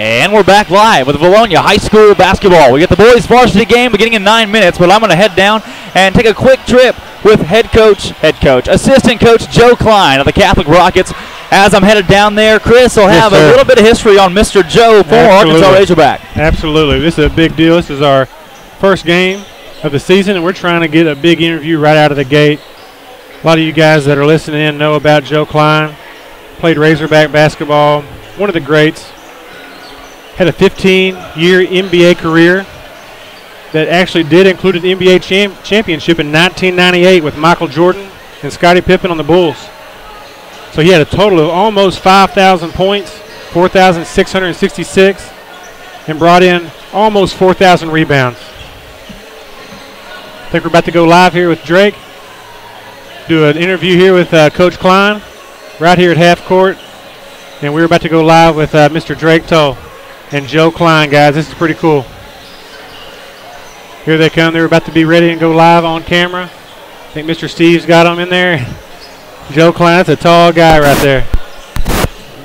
And we're back live with Vilonia High School basketball. We get the boys varsity game beginning in 9 minutes, but I'm going to head down and take a quick trip with assistant coach Joe Klein of the Catholic Rockets. As I'm headed down there, Chris will have a little bit of history on Mr. Joe, former Arkansas Razorback. Absolutely. This is a big deal. This is our first game of the season, and we're trying to get a big interview right out of the gate. A lot of you guys that are listening in know about Joe Klein. Played Razorback basketball, one of the greats. Had a 15-year NBA career that actually did include an NBA championship in 1998 with Michael Jordan and Scottie Pippen on the Bulls. So he had a total of almost 5,000 points, 4,666, and brought in almost 4,000 rebounds. I think we're about to go live here with Drake. Do an interview here with Coach Klein right here at half court. And we're about to go live with Mr. Drake Toll and Joe Klein, guys. This is pretty cool. Here they come. They're about to be ready and go live on camera. I think Mr. Steve's got them in there. Joe Klein, that's a tall guy right there.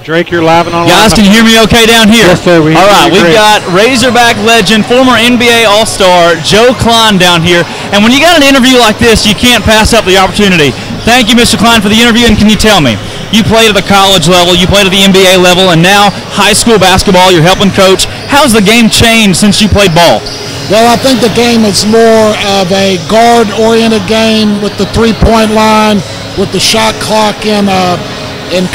Drake, you're live and online. Guys, can you hear me okay down here? Yes, sir. All right, we've got Razorback legend, former NBA All-Star, Joe Klein down here. And when you got an interview like this, you can't pass up the opportunity. Thank you, Mr. Klein, for the interview. And can you tell me, you played at the college level, you played at the NBA level, and now high school basketball, you're helping coach. How's the game changed since you played ball? Well, I think the game is more of a guard-oriented game with the three-point line, with the shot clock in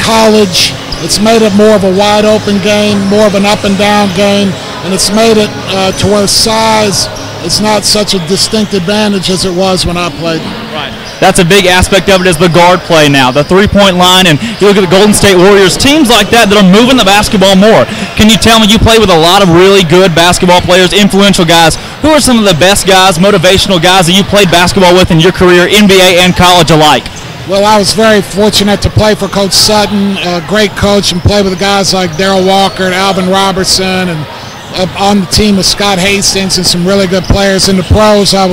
college. It's made it more of a wide-open game, more of an up-and-down game, and it's made it to where size is not such a distinct advantage as it was when I played. Right. That's a big aspect of it is the guard play now, the three-point line, and you look at the Golden State Warriors, teams like that are moving the basketball more. Can you tell me, you play with a lot of really good basketball players, influential guys. Who are some of the best guys, motivational guys that you played basketball with in your career, NBA and college alike? Well, I was very fortunate to play for Coach Sutton, a great coach, and play with guys like Darrell Walker and Alvin Robertson, and on the team with Scott Hastings and some really good players. In the pros, I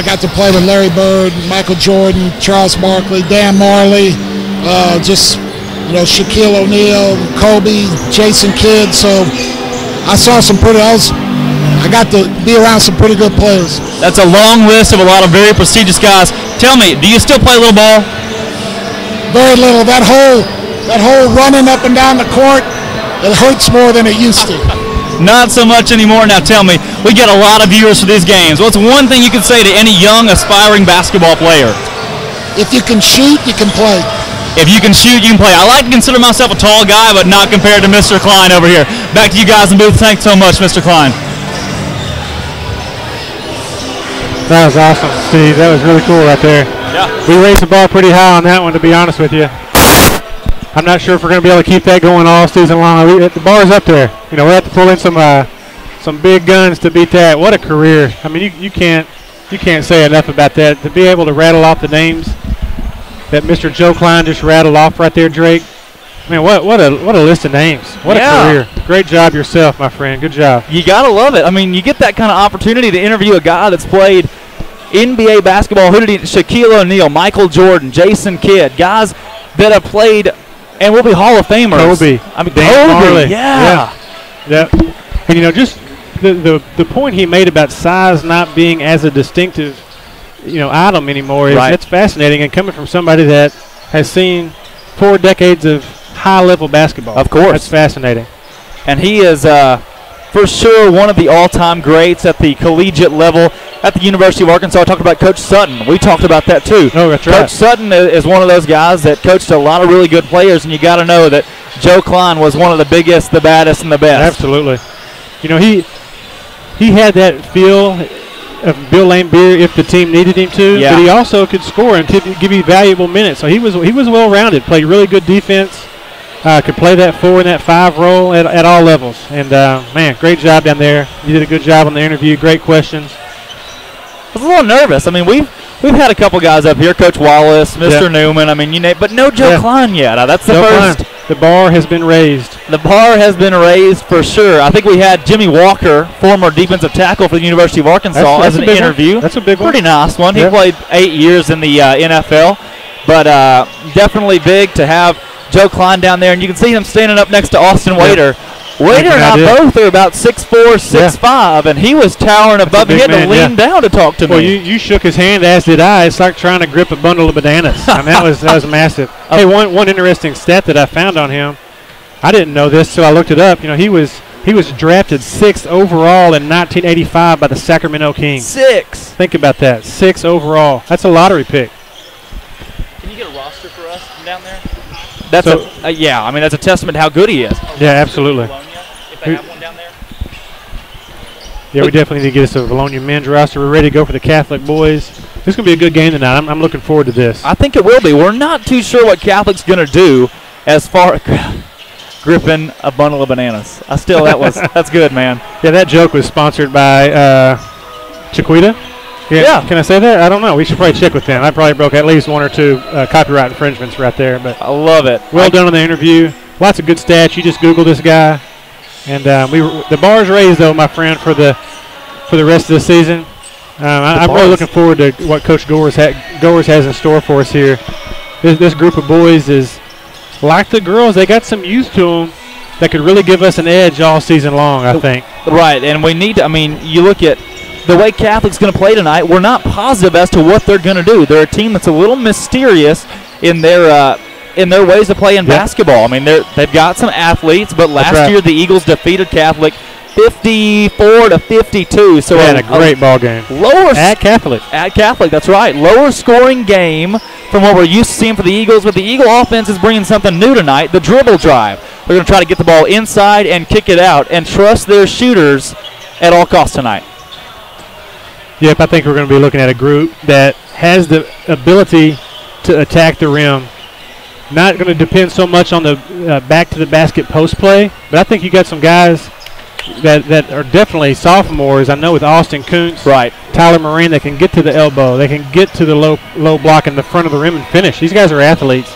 got to play with Larry Bird, Michael Jordan, Charles Barkley, Dan Marley, Shaquille O'Neal, Kobe, Jason Kidd. So I saw I got to be around some pretty good players. That's a long list of a lot of very prestigious guys. Tell me, do you still play a little ball? Very little. That whole running up and down the court, it hurts more than it used to. Not so much anymore. Now tell me, we get a lot of viewers for these games. What's one thing you could say to any young, aspiring basketball player? If you can shoot, you can play. If you can shoot, you can play. I like to consider myself a tall guy, but not compared to Mr. Klein over here. Back to you guys in booth. Thanks so much, Mr. Klein. That was awesome, Steve. That was really cool right there. Yeah. We raised the bar pretty high on that one, to be honest with you. I'm not sure if we're going to be able to keep that going all season long. The bar's up there. We'll have to pull in some big guns to beat that. What a career. I mean, you can't say enough about that. To be able to rattle off the names that Mr. Joe Klein just rattled off right there, Drake. I mean, what a list of names. What a career. Great job yourself, my friend. Good job. You got to love it. I mean, you get that kind of opportunity to interview a guy that's played NBA basketball. Shaquille O'Neal, Michael Jordan, Jason Kidd, guys that have played and will be Hall of Famers. Kobe. I mean, Dan Kobe. Marley. Yeah. And, just the point he made about size not being as a distinctive, item anymore, that's fascinating. And coming from somebody that has seen 4 decades of high-level basketball. Of course. That's fascinating. And he is, for sure, one of the all-time greats at the collegiate level at the University of Arkansas. I talked about Coach Sutton. We talked about that, too. Oh, that's right. Coach Sutton is one of those guys that coached a lot of really good players, and you got to know that Joe Klein was one of the biggest, the baddest, and the best. Absolutely. He had that feel of Bill Laimbeer if the team needed him to, but he also could score and give you valuable minutes. So he was well-rounded, played really good defense, could play that 4 and that 5 role at all levels. And, man, great job down there. You did a good job on the interview. Great questions. I was a little nervous. I mean, we've had a couple guys up here, Coach Wallace, Mr. Newman. I mean, but no Joe Klein yet. That's the first. Klein. The bar has been raised. The bar has been raised for sure. I think we had Jimmy Walker, former defensive tackle for the University of Arkansas, as an interview. That's a big one. Pretty nice one. He played 8 years in the NFL, but definitely big to have Joe Klein down there. And you can see him standing up next to Austin Waiter. Wader and I both are about 6'4", 6'5", and he was towering above me. He had to lean down to talk to me. Well, you shook his hand, as did I. It's like trying to grip a bundle of bananas. I mean, that was massive. Hey, one interesting stat that I found on him, I didn't know this, so I looked it up. You know, he was drafted 6th overall in 1985 by the Sacramento Kings. 6. Think about that. 6 overall. That's a lottery pick. Can you get a roster for us from down there? That's I mean, that's a testament to how good he is. Yeah, absolutely. If they have one down there. Yeah, we definitely need to get us a Vilonia men's roster. We're ready to go for the Catholic boys. This is going to be a good game tonight. I'm looking forward to this. I think it will be. We're not too sure what Catholic's going to do as far as gripping a bundle of bananas. That's good, man. Yeah, that joke was sponsored by Chiquita. Yeah. Can I say that? I don't know. We should probably check with them. I probably broke at least 1 or 2 copyright infringements right there. But I love it. Well done on the interview. Lots of good stats. You just Google this guy. And the bar's raised, though, my friend, for the rest of the season. I'm really looking forward to what Coach Gores has in store for us here. This group of boys is like the girls. They got some youth to them that could really give us an edge all season long, I think. Right, and we need to, I mean, you look at the way Catholic's going to play tonight, we're not positive as to what they're going to do. They're a team that's a little mysterious in their ways of playing basketball. I mean, they've got some athletes, but last year the Eagles defeated Catholic 54-52. So a great ball game. At Catholic. At Catholic, that's right. Lower scoring game from what we're used to seeing for the Eagles, but the Eagle offense is bringing something new tonight, the dribble drive. They're going to try to get the ball inside and kick it out and trust their shooters at all costs tonight. Yep, I think we're going to be looking at a group that has the ability to attack the rim. Not going to depend so much on the back-to-the-basket post play, but I think you got some guys that are definitely sophomores. I know with Austin Kuntz, Tyler Moran, they can get to the elbow. They can get to the low block in the front of the rim and finish. These guys are athletes.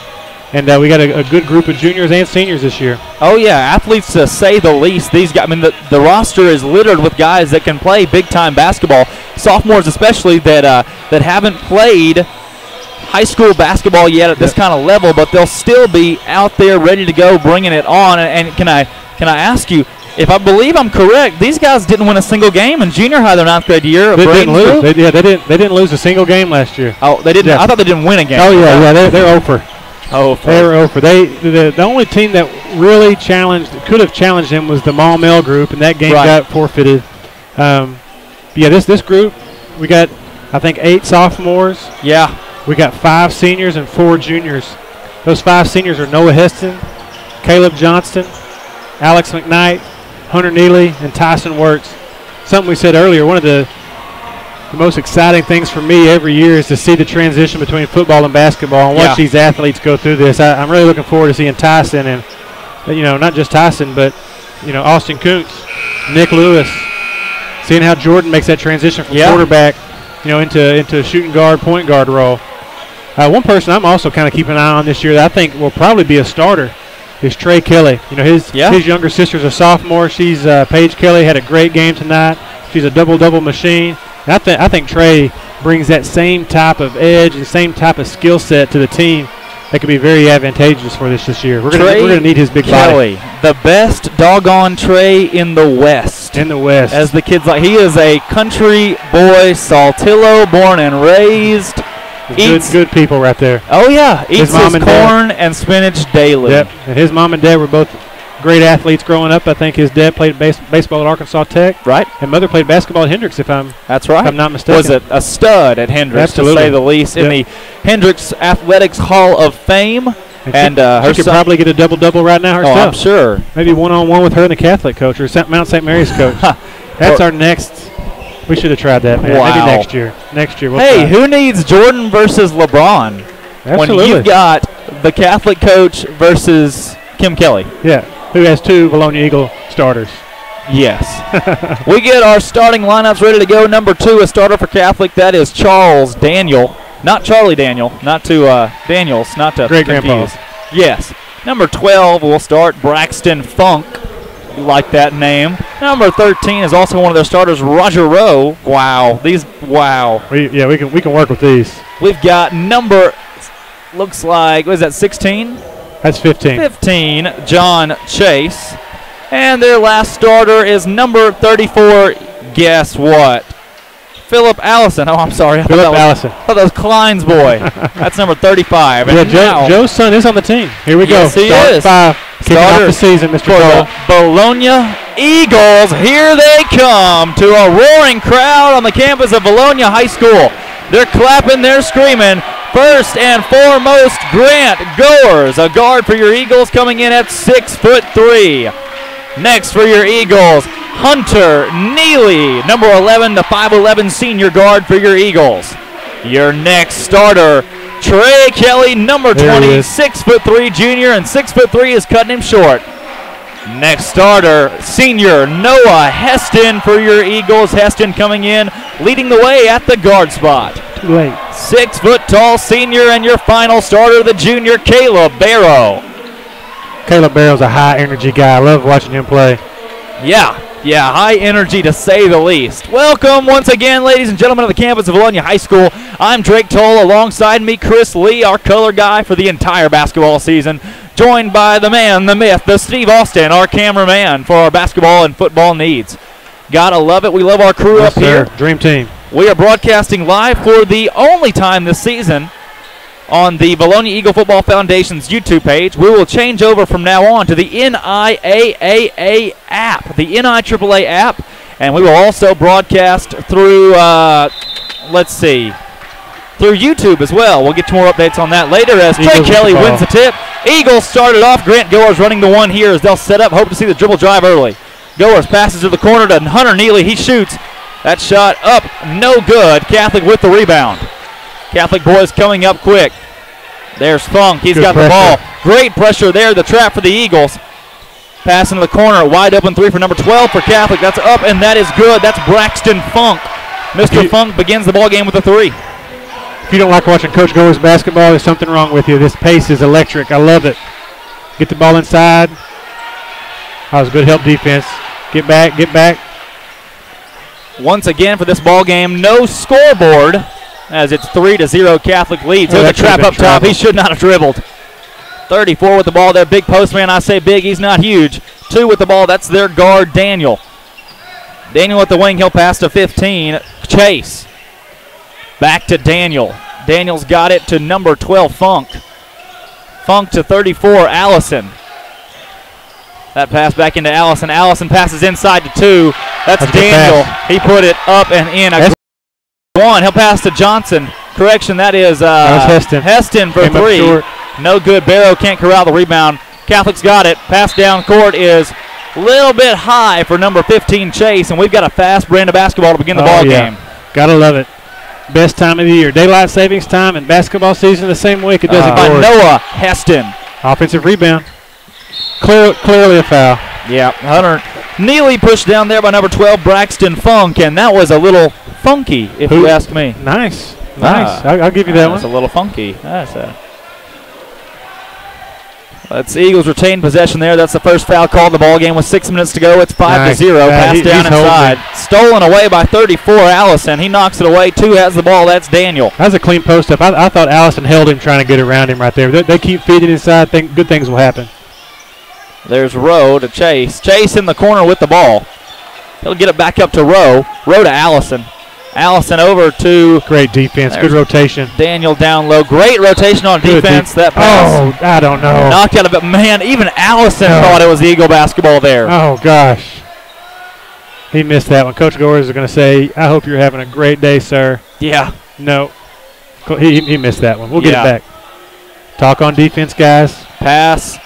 And we got a good group of juniors and seniors this year. Oh, yeah, athletes to say the least. These guys, I mean, the roster is littered with guys that can play big-time basketball, sophomores especially, that haven't played high school basketball yet at this kind of level, but they'll still be out there ready to go, bringing it on. And can I ask you, if I believe I'm correct, these guys didn't win a single game in junior high their 9th grade year. They didn't lose. They didn't lose a single game last year. Oh, they didn't. Yeah. I thought they didn't win a game. Oh yeah, they're over. They were over. The only team that really could have challenged them was the Maumelle group, and that game got forfeited. This group, we got I think 8 sophomores. Yeah. We got 5 seniors and 4 juniors. Those 5 seniors are Noah Heston, Caleb Johnston, Alex McKnight, Hunter Neely, and Tyson Works. Something we said earlier, one of the most exciting things for me every year is to see the transition between football and basketball and watch these athletes go through this. I'm really looking forward to seeing Tyson and, not just Tyson, but, Austin Kuntz, Nick Lewis, seeing how Jordan makes that transition from quarterback, into a shooting guard, point guard role. One person I'm also kind of keeping an eye on this year that I think will probably be a starter is Trey Kelly. His younger sister's a sophomore. She's Paige Kelly, had a great game tonight. She's a double-double machine. And I think Trey brings that same type of edge and same type of skill set to the team that could be very advantageous for this year. We're going to need his big body. The best doggone Trey in the West. In the West. As the kids like. He is a country boy, Saltillo, born and raised. Good people right there. Oh, yeah. Eats his corn and spinach daily. Yep. And his mom and dad were both great athletes growing up. I think his dad played baseball at Arkansas Tech. Right. And mother played basketball at Hendrix, if I'm not mistaken. Was a stud at Hendrix, to say the least, in the Hendrix Athletics Hall of Fame. And she could probably get a double-double right now herself. Oh, I'm sure. Maybe one-on-one with her and the Catholic coach or Mount St. Mary's coach. That's our next. We should have tried that, man. Wow. Maybe next year. We'll try. Who needs Jordan versus LeBron? Absolutely. When you've got the Catholic coach versus Kim Kelly. Yeah. Who has 2 Vilonia Eagle starters. Yes. We get our starting lineups ready to go. Number 2, a starter for Catholic. That is Charles Daniel. Not Charlie Daniel. Not to Daniels. Not to Great grandpa. Yes. Number 12, we'll start Braxton Funk. You like that name. Number 13 is also one of their starters, Roger Rowe. Wow. We can work with these. We've got looks like, what is that, 16? That's 15. 15, John Chase. And their last starter is number 34. Guess what? Philip Allison. Oh, I'm sorry. Philip Allison. I thought that was Klein's boy. That's number 35. Yeah, And Joe's son is on the team. Here we yes, go. He is. 5. Kicking off the season, Mr. Cole. Vilonia Eagles. Here they come to a roaring crowd on the campus of Vilonia High School. They're clapping, they're screaming. First and foremost, Grant Goers, a guard for your Eagles, coming in at 6'3". Next for your Eagles, Hunter Neely, number 11 to 5'11", senior guard for your Eagles. Your next starter, Trey Kelly, number 20, 6'3", junior, and 6'3" is cutting him short. Next starter, senior Noah Heston for your Eagles. Heston coming in, leading the way at the guard spot. Too late. 6 foot tall senior, and your final starter, the junior Caleb Barrow. Caleb Barrow's a high energy guy. I love watching him play. Yeah, high energy to say the least. Welcome once again, ladies and gentlemen, to the campus of Vilonia High School. I'm Drake Toll. Alongside me, Chris Lee, our color guy for the entire basketball season. Joined by the man, the myth, the Steve Austin, our cameraman for our basketball and football needs. Gotta love it. We love our crew up here. Dream team. We are broadcasting live for the only time this season on the Vilonia Eagle Football Foundation's YouTube page. We will change over from now on to the NIAAA app, the NIAAA app, and we will also broadcast through, through YouTube as well. We'll get to more updates on that later as Trey Kelly wins the tip. Eagles started off. Grant Goers running the one here as they'll set up. Hope to see the dribble drive early. Goers passes to the corner to Hunter Neely. He shoots. That shot up, no good. Catholic with the rebound. Catholic boys coming up quick. There's Funk. He's got the ball. Great pressure there. The trap for the Eagles. Pass into the corner. Wide open three for number 12 for Catholic. That's up, and that is good. That's Braxton Funk. Mr. Funk begins the ball game with a three. If you don't like watching Coach Goers basketball, there's something wrong with you. This pace is electric. I love it. Get the ball inside. That was good help defense. Get back, get back. Once again for this ball game, no scoreboard as it's 3-0 Catholic leads. There's a trap up top. He should not have dribbled. 34 with the ball there. Big post man. I say big. He's not huge. 2 with the ball. That's their guard, Daniel. Daniel at the wing. He'll pass to 15. Chase. Back to Daniel. Daniel's got it to number 12, Funk. Funk to 34, Allison. That pass back into Allison. Allison passes inside to 2. That's Daniel. He put it up and in. One. He'll pass to Johnson. Correction, that is Heston. Heston for 3. No good. Barrow can't corral the rebound. Catholic's got it. Pass down court is a little bit high for number 15, Chase, and we've got a fast brand of basketball to begin the ball game. Gotta love it. Best time of the year. Daylight savings time and basketball season the same week. It doesn't by Noah Heston. Offensive rebound. Clearly a foul. Yeah. Hunter Neely pushed down there by number 12, Braxton Funk, and that was a little funky, if you ask me. Nice. I'll give you that one. That's a little funky. That's Eagles retain possession there. That's the first foul called in the ball game with 6 minutes to go. It's 5-0. Pass down inside. Stolen away by 34, Allison. He knocks it away. 2 has the ball. That's Daniel. That was a clean post up. I thought Allison held him trying to get around him right there. They keep feeding inside. Good things will happen. There's Rowe to Chase. Chase in the corner with the ball. He'll get it back up to Rowe. Rowe to Allison. Allison over to... Great defense. Good rotation. Daniel down low. Great rotation on defense. That pass. Oh, I don't know. Knocked out of it. Man, even Allison thought it was Eagle basketball there. Oh, gosh. He missed that one. Coach Goers is going to say, I hope you're having a great day, sir. Yeah. No. He missed that one. We'll get it back. Talk on defense, guys. Pass.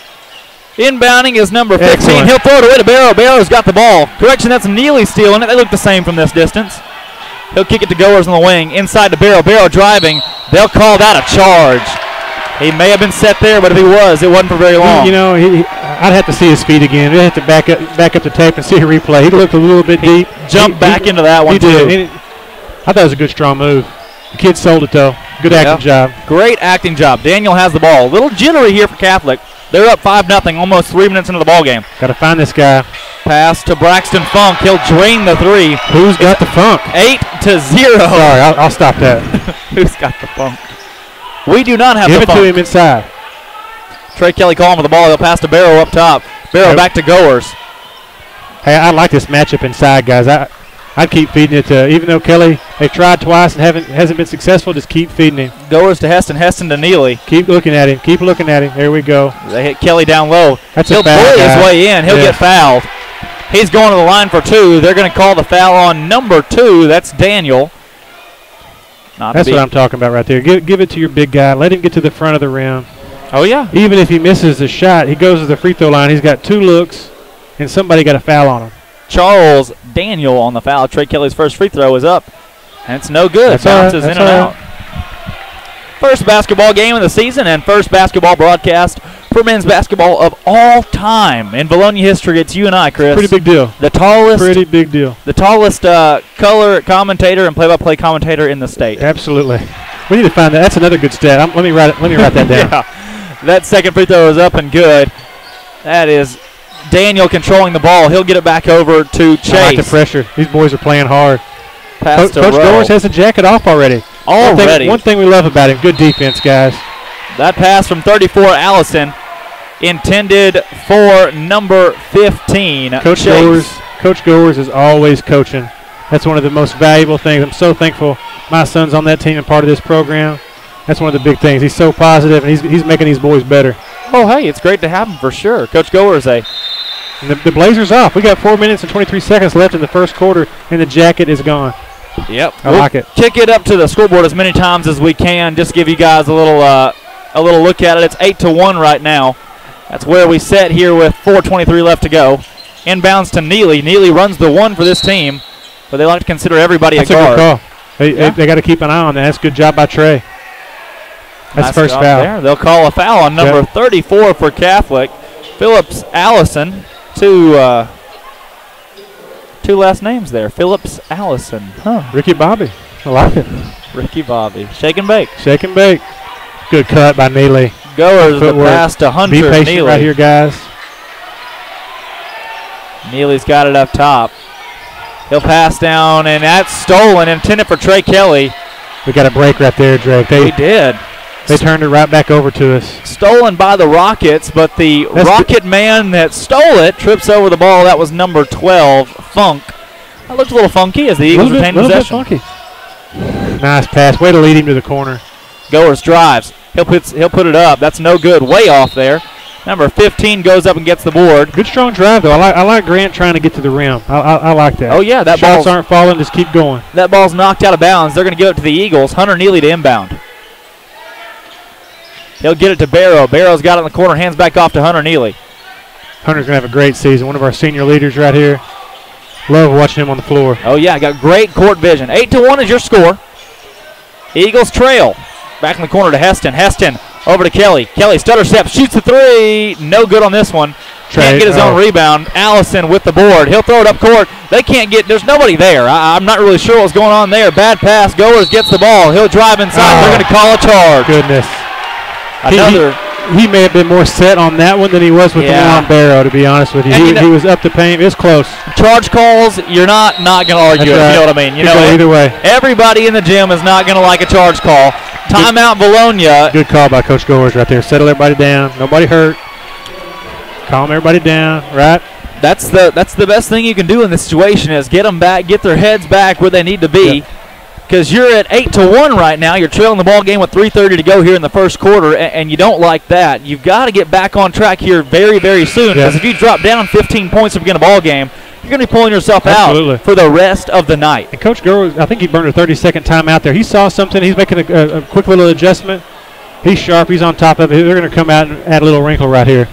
Inbounding is number 15. Excellent. He'll throw it away to Barrow. Barrow's got the ball. Correction, that's Neely stealing it. They look the same from this distance. He'll kick it to Goers on the wing. Inside to Barrow. Barrow driving. They'll call that a charge. He may have been set there, but if he was, it wasn't for very long. You know, I'd have to see his feet again. I'd have to back up the tape and see a replay. He looked a little bit deep. Jumped back into that one, too. I thought it was a good, strong move. The kid sold it, though. Good acting job. Great acting job. Daniel has the ball. A little jittery here for Catholic. They're up 5-0, almost 3 minutes into the ball game. Got to find this guy. Pass to Braxton Funk. He'll drain the 3. Who's got the funk? 8-0. Sorry, I'll stop that. Who's got the funk? We do not have Give the funk. Give it to him inside. Trey Kelly calling for the ball. He'll pass to Barrow up top. Barrow back to Goers. Hey, I like this matchup inside, guys. I'd keep feeding it to, even though Kelly, they've tried twice and hasn't been successful, just keep feeding him. Goers to Heston, Heston to Neely. Keep looking at him. Keep looking at him. There we go. They hit Kelly down low. He'll bully his way in. He'll get fouled. He's going to the line for 2. They're going to call the foul on number 2. That's Daniel. That's what I'm talking about right there. Give it to your big guy. Let him get to the front of the rim. Oh, yeah. Even if he misses the shot, he goes to the free throw line. He's got 2 looks, and somebody got a foul on him. Charles Daniel on the foul. Trey Kelly's first free throw is up, and it's no good. It bounces in and out. First basketball game of the season and first basketball broadcast for men's basketball of all time in Vilonia history. It's you and I, Chris. Pretty big deal. The tallest. Pretty big deal. The tallest color commentator and play-by-play commentator in the state. Absolutely. We need to find that. That's another good stat. Let me write that down. Yeah. That second free throw is up and good. That is Daniel controlling the ball. He'll get it back over to Chase. I like the pressure. These boys are playing hard. Coach Goers has the jacket off already. One thing we love about him, good defense, guys. That pass from 34, Allison, intended for number 15, Coach Goers is always coaching. That's one of the most valuable things. I'm so thankful my son's on that team and part of this program. That's one of the big things. He's so positive, and he's making these boys better. Oh, hey, it's great to have him for sure. Coach Goers, the Blazers off. We got 4 minutes and 23 seconds left in the first quarter, and the jacket is gone. Yep. I like it. Kick it up to the scoreboard as many times as we can. Just give you guys a little look at it. It's 8-1 right now. That's where we sit here with 4:23 left to go. Inbounds to Neely. Neely runs the 1 for this team, but they like to consider everybody a guard. That's a good call. They got to keep an eye on that. That's a good job by Trey. That's nice first foul. There. They'll call a foul on number 34 for Catholic. Phillips Allison. Two last names there. Phillips Allison. Ricky Bobby. I like it. Ricky Bobby. Shake and bake. Shake and bake. Good cut by Neely. Goers the pass to Hunter. Be patient Neely. right here, guys. Neely's got it up top. He'll pass down, and that's stolen, intended for Trey Kelly. We got a break right there, Drake. We did. They turned it right back over to us. Stolen by the Rockets, but the Rocket man that stole it trips over the ball. That was number 12, Funk. That looked a little funky as the Eagles retained possession. A little bit funky. Nice pass. Way to lead him to the corner. Goers drives. He'll put it up. That's no good. Way off there. Number 15 goes up and gets the board. Good strong drive, though. I like Grant trying to get to the rim. I like that. Oh, yeah. Shots aren't falling. Just keep going. That ball's knocked out of bounds. They're going to give it to the Eagles. Hunter Neely to inbound. He'll get it to Barrow. Barrow's got it in the corner. Hands back off to Hunter Neely. Hunter's going to have a great season. One of our senior leaders right here. Love watching him on the floor. Oh, yeah. Got great court vision. 8-1 is your score. Eagles trail. Back in the corner to Heston. Heston over to Kelly. Kelly stutter step. Shoots the 3. No good on this one. Can't get his own rebound. Allison with the board. He'll throw it up court. They can't get. There's nobody there. I'm not really sure what's going on there. Bad pass. Goers gets the ball. He'll drive inside. They're going to call a charge. Goodness. He may have been more set on that one than he was with the one on Barrow, to be honest with you. He was up to paint. It was close. Charge calls, you're not going to argue it, if you know what I mean. Either way. Everybody in the gym is not going to like a charge call. Timeout, Vilonia. Good call by Coach Goers right there. Settle everybody down. Nobody hurt. Calm everybody down, right? That's the best thing you can do in this situation is get them back, get their heads back where they need to be. Because you're at 8-1 right now. You're trailing the ball game with 3:30 to go here in the first quarter, and you don't like that. You've got to get back on track here very, very soon. Because if you drop down 15 points to begin a ball game, you're going to be pulling yourself out for the rest of the night. And Coach Goers, I think he burned a 30-second time out there. He saw something. He's making a quick little adjustment. He's sharp. He's on top of it. They're going to come out and add a little wrinkle right here.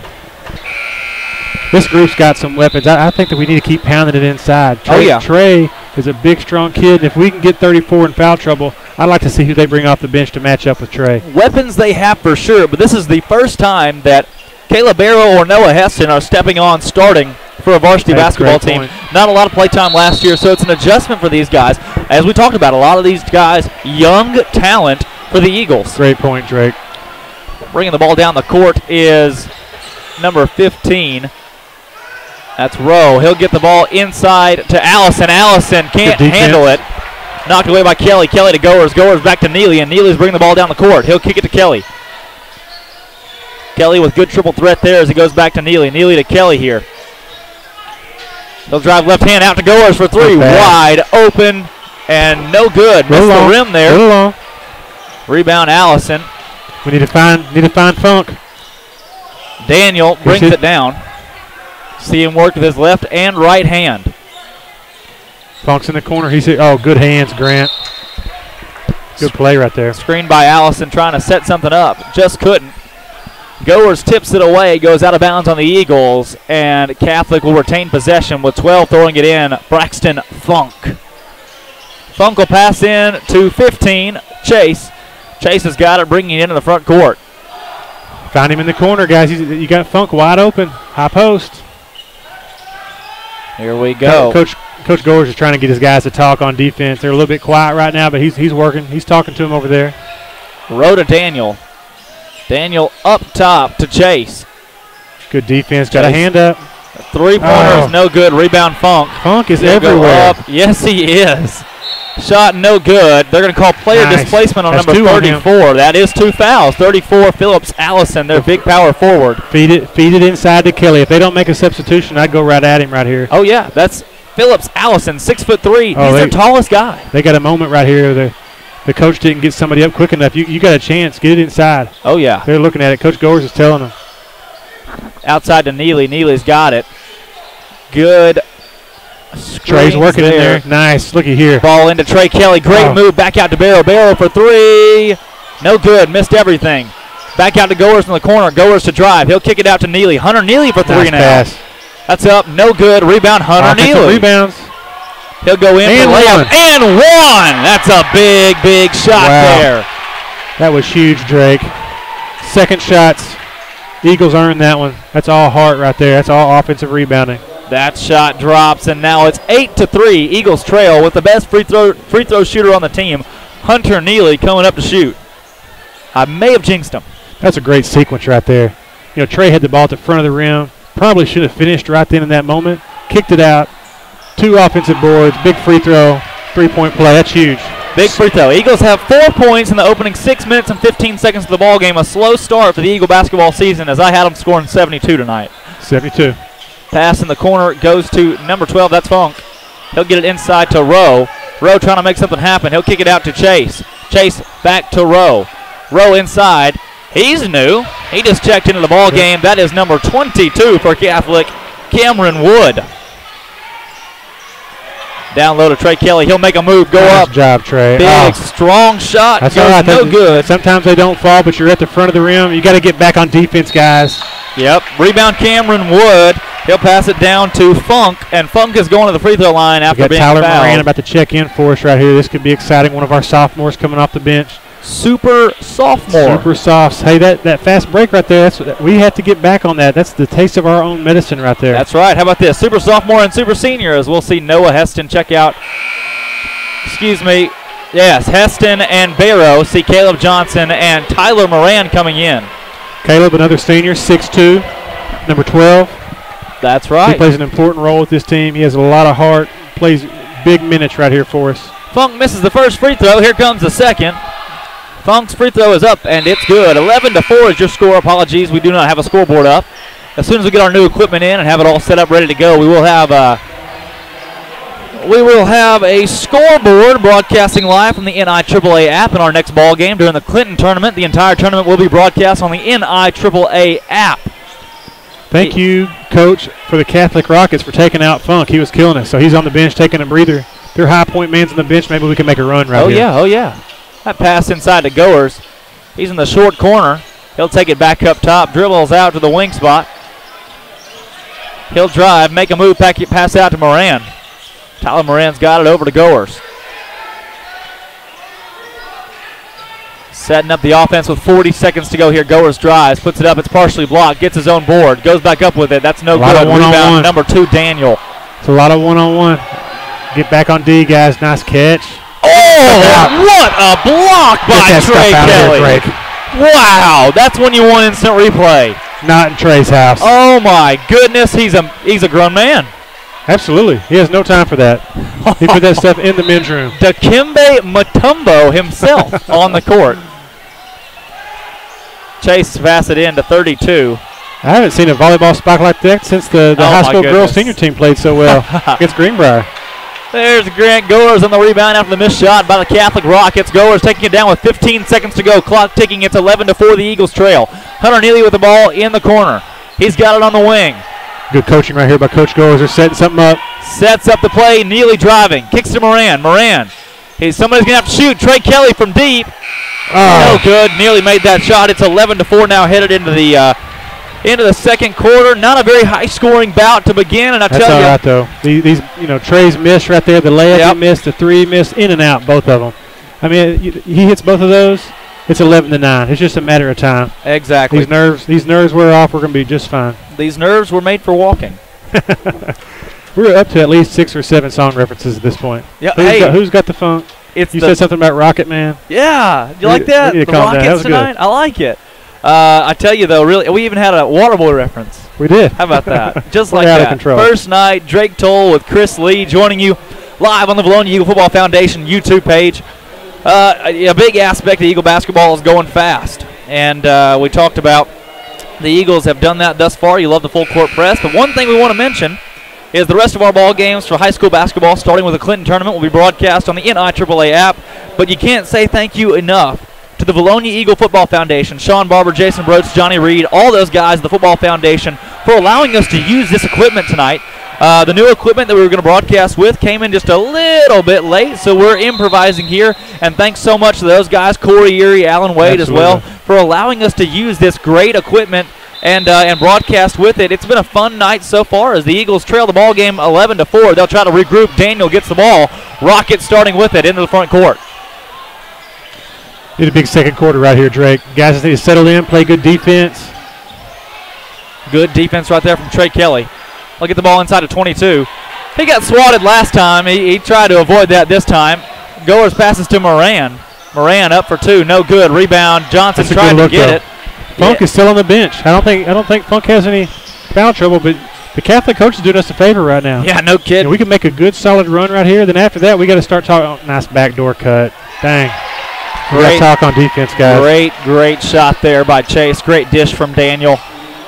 This group's got some weapons. I think that we need to keep pounding it inside. Trey is a big, strong kid. If we can get 34 in foul trouble, I'd like to see who they bring off the bench to match up with Trey. Weapons they have for sure, but this is the first time that Caleb Barrow or Noah Heston are stepping on starting for a varsity basketball team. Not a lot of play time last year, so it's an adjustment for these guys. As we talked about, a lot of these guys, young talent for the Eagles. Great point, Drake. Bringing the ball down the court is number 15. That's Rowe. He'll get the ball inside to Allison. Allison can't handle it. Knocked away by Kelly. Kelly to Goers. Goers back to Neely, and Neely's bringing the ball down the court. He'll kick it to Kelly. Kelly with good triple threat there as he goes back to Neely. Neely to Kelly here. He'll drive left hand out to Goers for three. Wide open and no good. Missed the rim there. Little long. Rebound Allison. We need to find Funk. Daniel brings it down. See him work with his left and right hand. Funk's in the corner. He's here. Oh, good hands, Grant. Good play right there. Screened by Allison trying to set something up. Just couldn't. Goers tips it away, goes out of bounds on the Eagles, and Catholic will retain possession with 12 throwing it in. Braxton Funk. Funk will pass in to 15. Chase. Chase has got it, bringing it into the front court. Find him in the corner, guys. You got Funk wide open. High post. Here we go. Coach Goers is trying to get his guys to talk on defense. They're a little bit quiet right now, but he's working. He's talking to him over there. Row to Daniel. Daniel up top to Chase. Good defense. Got a hand up. Three-pointer is no good. Rebound Funk. Funk is everywhere. Yes, he is. Shot no good. They're going to call player displacement on number 34. That is 2 fouls. 34, Phillips Allison, their big power forward. Feed it inside to Kelly. If they don't make a substitution, I'd go right at him right here. Oh, yeah. That's Phillips Allison, 6'3". He's their tallest guy. They got a moment right here. The coach didn't get somebody up quick enough. You got a chance. Get it inside. Oh, yeah. They're looking at it. Coach Goers is telling them. Outside to Neely. Neely's got it. Good. Trey's working in there. Nice. Looky here. Ball into Trey Kelly. Great move. Back out to Barrow. Barrow for three. No good. Missed everything. Back out to Goers in the corner. Goers to drive. He'll kick it out to Neely. Hunter Neely for three now. Pass. That's up. No good. Rebound Hunter Neely. Rebounds. He'll go in for layup. And one. That's a big shot there. That was huge, Drake. Second shots. Eagles earned that one. That's all heart right there. That's all offensive rebounding. That shot drops, and now it's 8-3. Eagles trail with the best free throw shooter on the team, Hunter Neely, coming up to shoot. I may have jinxed him. That's a great sequence right there. You know, Trey had the ball at the front of the rim. Probably should have finished right then in that moment. Kicked it out. 2 offensive boards. Big free throw. 3-point play. That's huge. Big free throw. Eagles have 4 points in the opening 6 minutes and 15 seconds of the ball game. A slow start for the Eagle basketball season, as I had them scoring 72 tonight. 72. Pass in the corner goes to number 12. That's Funk. He'll get it inside to Rowe. Rowe trying to make something happen. He'll kick it out to Chase. Chase back to Rowe. Rowe inside. He's new. He just checked into the ball game. That is number 22 for Catholic, Cameron Wood. Down low to Trey Kelly. He'll make a move. Go up. Nice job, Trey. Big, strong shot. That's all right. No good. Sometimes they don't fall, but you're at the front of the rim. You got to get back on defense, guys. Yep. Rebound Cameron Wood. He'll pass it down to Funk, and Funk is going to the free throw line after being fouled. Tyler Moran about to check in for us right here. This could be exciting. One of our sophomores coming off the bench. Super sophomore. Super softs. Hey, that fast break right there, we have to get back on that. That's the taste of our own medicine right there. That's right. How about this? Super sophomore and super senior, as we'll see Noah Heston check out. Yes, Heston and Barrow. See Caleb Johnson and Tyler Moran coming in. Caleb, another senior, 6'2", number 12. That's right. He plays an important role with this team. He has a lot of heart. Plays big minutes right here for us. Funk misses the first free throw. Here comes the second. Funk's free throw is up, and it's good. 11-4 is your score. Apologies, we do not have a scoreboard up. As soon as we get our new equipment in and have it all set up, ready to go, we will have a scoreboard broadcasting live from the NIAAA app in our next ball game during the Clinton tournament. The entire tournament will be broadcast on the NIAAA app. Thank you, Coach, for the Catholic Rockets for taking out Funk. He was killing us, so he's on the bench taking a breather. Their high point man's on the bench. Maybe we can make a run right here. Oh, yeah. That pass inside to Goers. He's in the short corner. He'll take it back up top. Dribbles out to the wing spot. He'll drive, make a move, pass out to Moran. Tyler Moran's got it over to Goers. Setting up the offense with 40 seconds to go here. Goers drives, puts it up. It's partially blocked. Gets his own board. Goes back up with it. That's no good. Rebound number 2, Daniel. It's a lot of one-on-one. Get back on D, guys. Nice catch. Oh, what a block by Trey Kelly. Wow, that's when you want instant replay. Not in Trey's house. Oh, my goodness. He's a grown man. Absolutely. He has no time for that. He put that stuff in the men's room. Dikembe Mutombo himself on the court. Chase pass it in to 32. I haven't seen a volleyball spike like that since the high school girls senior team played so well against Greenbrier. There's Grant Goers on the rebound after the missed shot by the Catholic Rockets. Goers taking it down with 15 seconds to go. Clock ticking. It's 11-4 the Eagles trail. Hunter Neely with the ball in the corner. He's got it on the wing. Good coaching right here by Coach Goers. They're setting something up. Sets up the play. Neely driving. Kicks to Moran. Somebody's going to have to shoot. Trey Kelly from deep. No good. Neely made that shot. It's 11-4 now headed into the second quarter. Not a very high-scoring bout to begin, and That's all right, though. These Trey's missed right there. The layup he missed, the three missed, in and out, both of them. I mean, he hits both of those. It's 11-9. It's just a matter of time. Exactly. These nerves wear off. We're going to be just fine. These nerves were made for walking. We're up to at least 6 or 7 song references at this point. Yeah. Who's got the funk? You said something about Rocket Man. Yeah. You like that? The Rockets tonight? Good. I like it. I tell you, though, really, we even had a Waterboy reference. We did. How about that? Just like out that. Of control. First night, Drake Toll with Chris Lee joining you live on the Vilonia Eagle Football Foundation YouTube page. A big aspect of Eagle basketball is going fast. And we talked about the Eagles have done that thus far. You love the full court press. But one thing we want to mention is the rest of our ball games for high school basketball, starting with the Clinton tournament, will be broadcast on the NIAAA app. But you can't say thank you enough to the Vilonia Eagle Football Foundation, Sean Barber, Jason Broach, Johnny Reed, all those guys, the Football Foundation, for allowing us to use this equipment tonight. The new equipment that we were going to broadcast with came in just a little bit late, so we're improvising here. And thanks so much to those guys, Corey Erie, Alan Wade as well, for allowing us to use this great equipment and broadcast with it. It's been a fun night so far as the Eagles trail the ball game 11-4. They'll try to regroup. Daniel gets the ball. Rockets starting with it into the front court. Need a big second quarter right here, Drake. Guys just need to settle in, play good defense. Good defense right there from Trey Kelly. He'll get the ball inside of 22. He got swatted last time. He tried to avoid that this time. Goers passes to Moran. Moran up for 2. No good. Rebound. Johnson tried to get it. Funk is still on the bench. I don't think Funk has any foul trouble, but the Catholic coach is doing us a favor right now. Yeah, no kidding. We can make a good, solid run right here. Then after that, we got to start talking. Oh, nice backdoor cut. Dang. Great talk on defense, guys. Great shot there by Chase. Great dish from Daniel.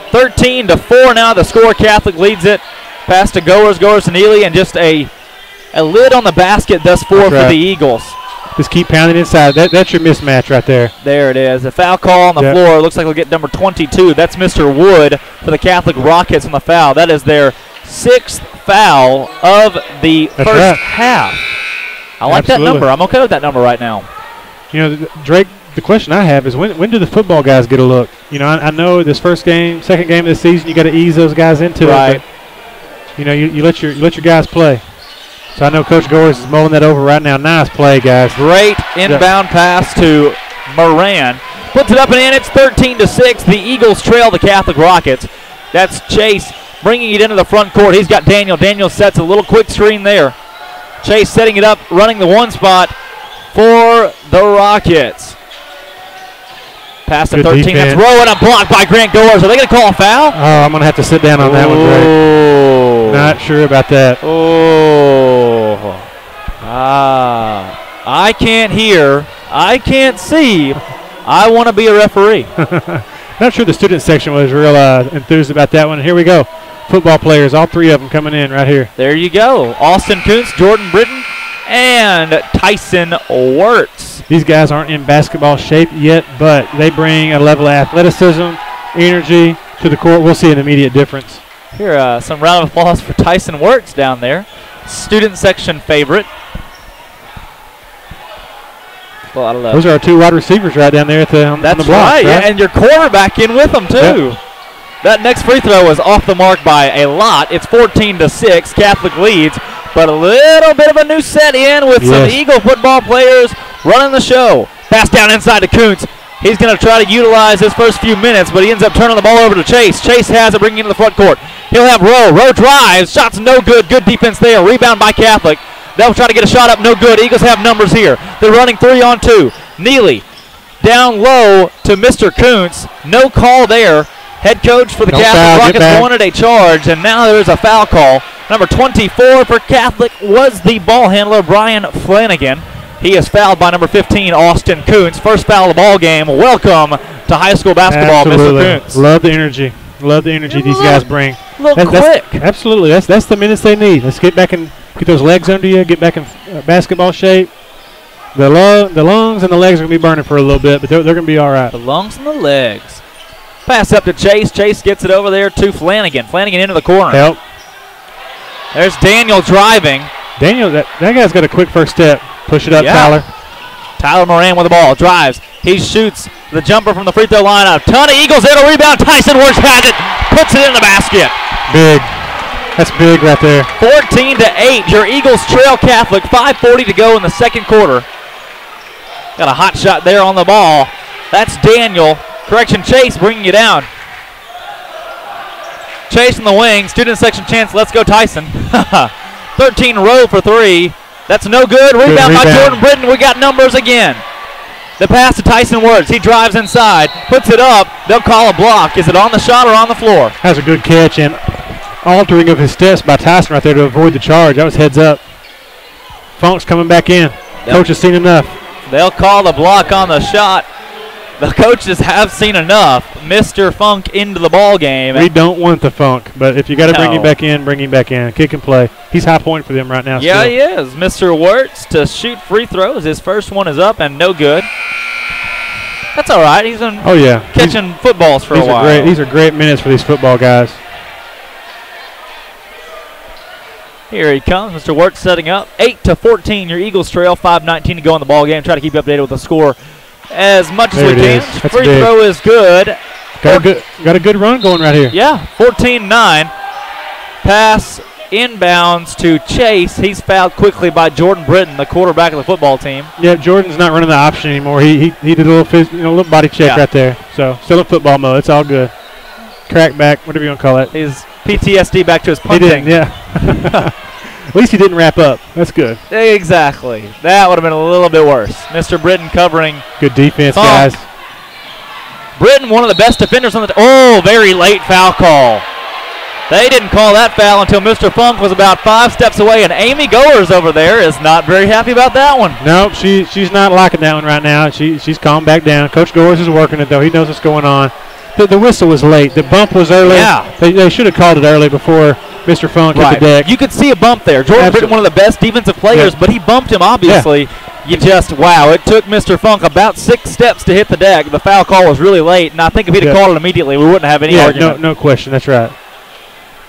13-4 now. The score. Catholic leads it. Pass to Goers to Neely, and just a lid on the basket thus far for the Eagles. Just keep pounding inside. That's your mismatch right there. There it is. A foul call on the floor. Looks like we'll get number 22. That's Mr. Wood for the Catholic Rockets on the foul. That is their 6th foul of the first half. I like that number. I'm okay with that number right now. You know, Drake, the question I have is when do the football guys get a look? You know, I know this first game, second game of the season, you got to ease those guys into it. But, you know, you let your guys play. So I know Coach Goers is mulling that over right now. Nice play, guys. Great inbound pass to Moran. Puts it up and in. It's 13-6. The Eagles trail the Catholic Rockets. That's Chase bringing it into the front court. He's got Daniel. Daniel sets a little quick screen there. Chase setting it up, running the one spot for the Rockets. Pass to 13. That's Rowe, and a block by Grant Goers. Are they going to call a foul? Oh, I'm going to have to sit down on that one, Drake. Not sure about that. I can't hear. I can't see. I want to be a referee. Not sure the student section was real enthused about that one. Here we go. Football players, all 3 of them coming in right here. There you go. Austin Kuntz, Jordan Britton, and Tyson Wirtz. These guys aren't in basketball shape yet, but they bring a level of athleticism, energy to the court. We'll see an immediate difference. Here, some round of applause for Tyson Wirtz down there. Student section favorite. A lot of love. Those are our 2 wide receivers right down there on the block. That's right, yeah, and your quarterback in with them, too. Yep. That next free throw was off the mark by a lot. It's 14-6. Catholic leads, but a little bit of a new set in with some Eagle football players running the show. Pass down inside to Kuntz. He's going to try to utilize his first few minutes, but he ends up turning the ball over to Chase. Chase has it, bringing it into the front court. He'll have Rowe. Rowe drives. Shot's no good. Good defense there. Rebound by Catholic. They'll try to get a shot up. No good. Eagles have numbers here. They're running 3-on-2. Neely down low to Mr. Kuntz. No call there. Head coach for the Catholic Rockets wanted a charge, and now there's a foul call. Number 24 for Catholic was the ball handler, Brian Flanagan. He is fouled by number 15, Austin Kuntz. First foul of the ball game. Welcome to high school basketball, Mr. Kuntz. Love the energy. Love the energy these guys bring. A little quick. Absolutely. That's the minutes they need. Let's get back and get those legs under you, get back in basketball shape. The lungs and the legs are going to be burning for a little bit, but they're going to be all right. The lungs and the legs. Pass up to Chase. Chase gets it over there to Flanagan. Flanagan into the corner. Help. There's Daniel driving. Daniel, that guy's got a quick first step. Push it up, Tyler. Tyler Moran with the ball. Drives. He shoots the jumper from the free throw line. A ton of Eagles there to rebound. Tyson Wirtz has it. Puts it in the basket. Big. That's big right there. 14-8. Your Eagles trail Catholic. 5:40 to go in the second quarter. Got a hot shot there on the ball. That's Daniel. Correction, Chase bringing you down. Chase in the wing. Student section chance. Let's go Tyson. 13 row for three. That's no good. Rebound by Jordan Britton. We got numbers again. The pass to Tyson Wirtz. He drives inside. Puts it up. They'll call a block. Is it on the shot or on the floor? That's a good catch and altering of his steps by Tyson right there to avoid the charge. That was heads up. Funk's coming back in. Coach has seen enough. They'll call the block on the shot. The coaches have seen enough. Mr. Funk into the ball game. We don't want the Funk, but if you got to bring him back in, bring him back in. Kick and play. He's high point for them right now. Yeah, still. he is. Mr. Wirtz to shoot free throws. His first one is up and no good. That's all right. He's been catching footballs for a while. These are great minutes for these football guys. Here he comes. Mr. Wirtz setting up. 8-14. Your Eagles trail. 5:19 to go in the ball game. Try to keep you updated with the score as much as we can. Free throw is good. Got a good run going right here. Yeah, 14-9. Pass inbounds to Chase. He's fouled quickly by Jordan Britton, the quarterback of the football team. Yeah, Jordan's not running the option anymore. He did a little body check right there. So still in football mode. It's all good. Crack back, whatever you want to call it. His PTSD back to his punting. He didn't, yeah. At least he didn't wrap up. That's good. Exactly. That would have been a little bit worse. Mr. Britton covering. Good defense, guys. Britton, one of the best defenders on the very late foul call. They didn't call that foul until Mr. Funk was about 5 steps away, and Amy Goers over there is not very happy about that one. Nope, she's not liking that one right now. She's calmed back down. Coach Goers is working it, though. He knows what's going on. The whistle was late. The bump was early. Yeah. They should have called it early before Mr. Funk hit the deck. You could see a bump there. Jordan Britton, one of the best defensive players, but he bumped him, obviously. Yeah. Wow, it took Mr. Funk about 6 steps to hit the deck. The foul call was really late, and I think if he'd have called it immediately, we wouldn't have any argument. No question. That's right.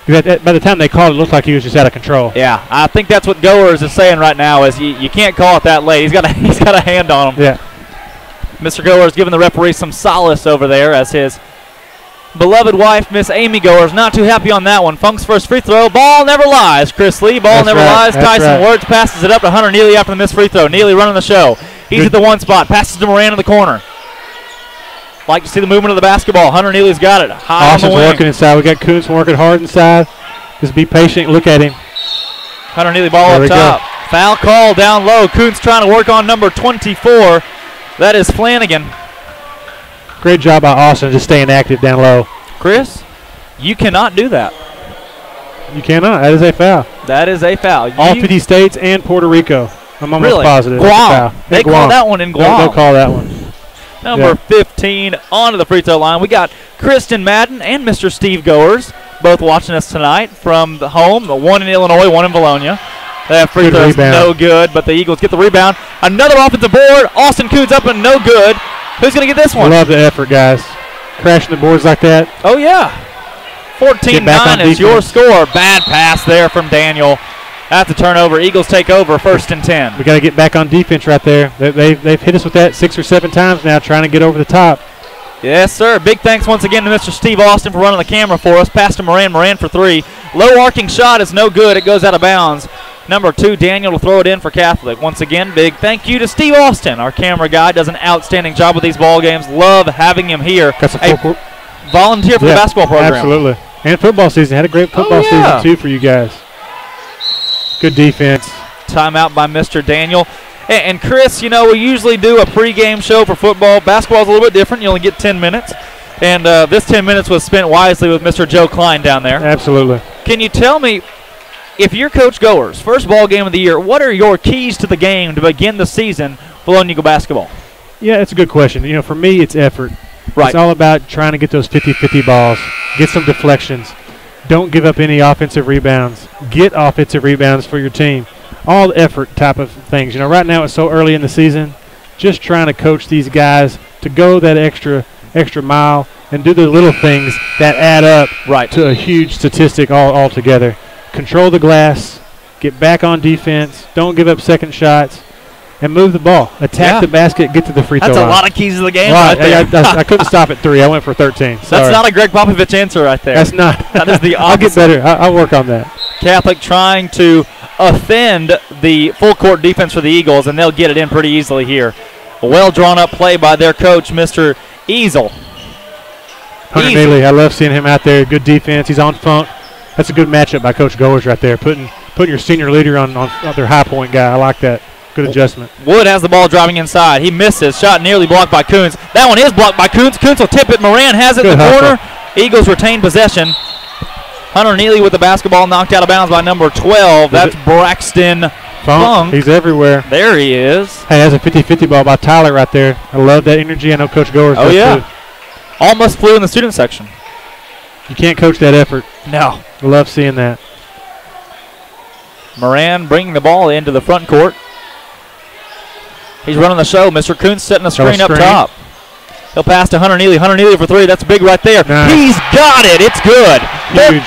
By the time they called it, looked like he was just out of control. Yeah, I think that's what Goers is saying right now is you can't call it that late. He's got a hand on him. Yeah. Mr. Goers giving the referee some solace over there as his beloved wife, Miss Amy Goers, not too happy on that one. Funk's first free throw. Ball never lies. Chris Lee, ball never lies. Tyson Wirtz passes it up to Hunter Neely after the missed free throw. Neely running the show. He's at the one spot. Passes to Moran in the corner. Like to see the movement of the basketball. Hunter Neely's got it. High on the wing. Working inside. We got Kuntz working hard inside. Just be patient. Look at him. Hunter Neely ball up top. Foul call down low. Kuntz trying to work on number 24. That is Flanagan. Great job by Austin just staying active down low. Chris, you cannot do that. You cannot. That is a foul. That is a foul. All 50 states and Puerto Rico. I'm almost positive. Guam. They call that one in Guam. They'll call that one. Number 15 onto the free throw line. We got Kristen Madden and Mr. Steve Goers both watching us tonight from the home. One in Illinois, one in Vilonia. They have free throws no good, but the Eagles get the rebound. Another offensive board. Austin Kuntz up and no good. Who's going to get this one? I love the effort, guys. Crashing the boards like that. Oh, yeah. 14-9 is your score. Bad pass there from Daniel. That's a turnover. Eagles take over, 1st and 10. We got to get back on defense right there. They've hit us with that 6 or 7 times now, trying to get over the top. Yes, sir. Big thanks once again to Mr. Steve Austin for running the camera for us. Pass to Moran. Moran for 3. Low arcing shot is no good. It goes out of bounds. Number 2, Daniel, will throw it in for Catholic. Once again, big thank you to Steve Austin. Our camera guy does an outstanding job with these ball games. Love having him here. That's a volunteer for the basketball program. Absolutely. And football season. Had a great football season, too, for you guys. Good defense. Timeout by Mr. Daniel. And Chris, we usually do a pregame show for football. Basketball is a little bit different. You only get 10 minutes. And this 10 minutes was spent wisely with Mr. Joe Klein down there. Absolutely. Can you tell me, if you're Coach Goers, first ball game of the year, what are your keys to the game to begin the season for Vilonia Eagle basketball? Yeah, it's a good question. For me, it's effort. Right. It's all about trying to get those 50-50 balls, get some deflections. Don't give up any offensive rebounds. Get offensive rebounds for your team. All the effort type of things. Right now it's so early in the season. Just trying to coach these guys to go that extra mile and do the little things that add up to a huge statistic all together. Control the glass. Get back on defense. Don't give up second shots. And move the ball. Attack the basket. Get to the free throw line. That's a lot of keys to the game right there. I couldn't stop at 3. I went for 13. Sorry. That's not a Greg Popovich answer right there. That's not. That is the opposite. I'll get better. I'll work on that. Catholic trying to offend the full court defense for the Eagles, and they'll get it in pretty easily here. A well-drawn-up play by their coach, Mr. Easel. Hunter Neely, I love seeing him out there. Good defense. He's on funk. That's a good matchup by Coach Goers right there, putting your senior leader on their high point guy. I like that. Good adjustment. Wood has the ball driving inside. He misses. Shot nearly blocked by Coons. That one is blocked by Coons. Coons will tip it. Moran has it in the corner. Eagles retain possession. Hunter Neely with the basketball knocked out of bounds by number 12. That's Braxton Funk. He's everywhere. There he is. Hey, that's a 50-50 ball by Tyler right there. I love that energy. I know Coach Goers does too. Almost flew in the student section. You can't coach that effort. No. I love seeing that. Moran bringing the ball into the front court. He's running the show. Mr. Kuntz setting the screen up top. He'll pass to Hunter Neely. Hunter Neely for 3. That's big right there. Nice. He's got it. It's good. Huge.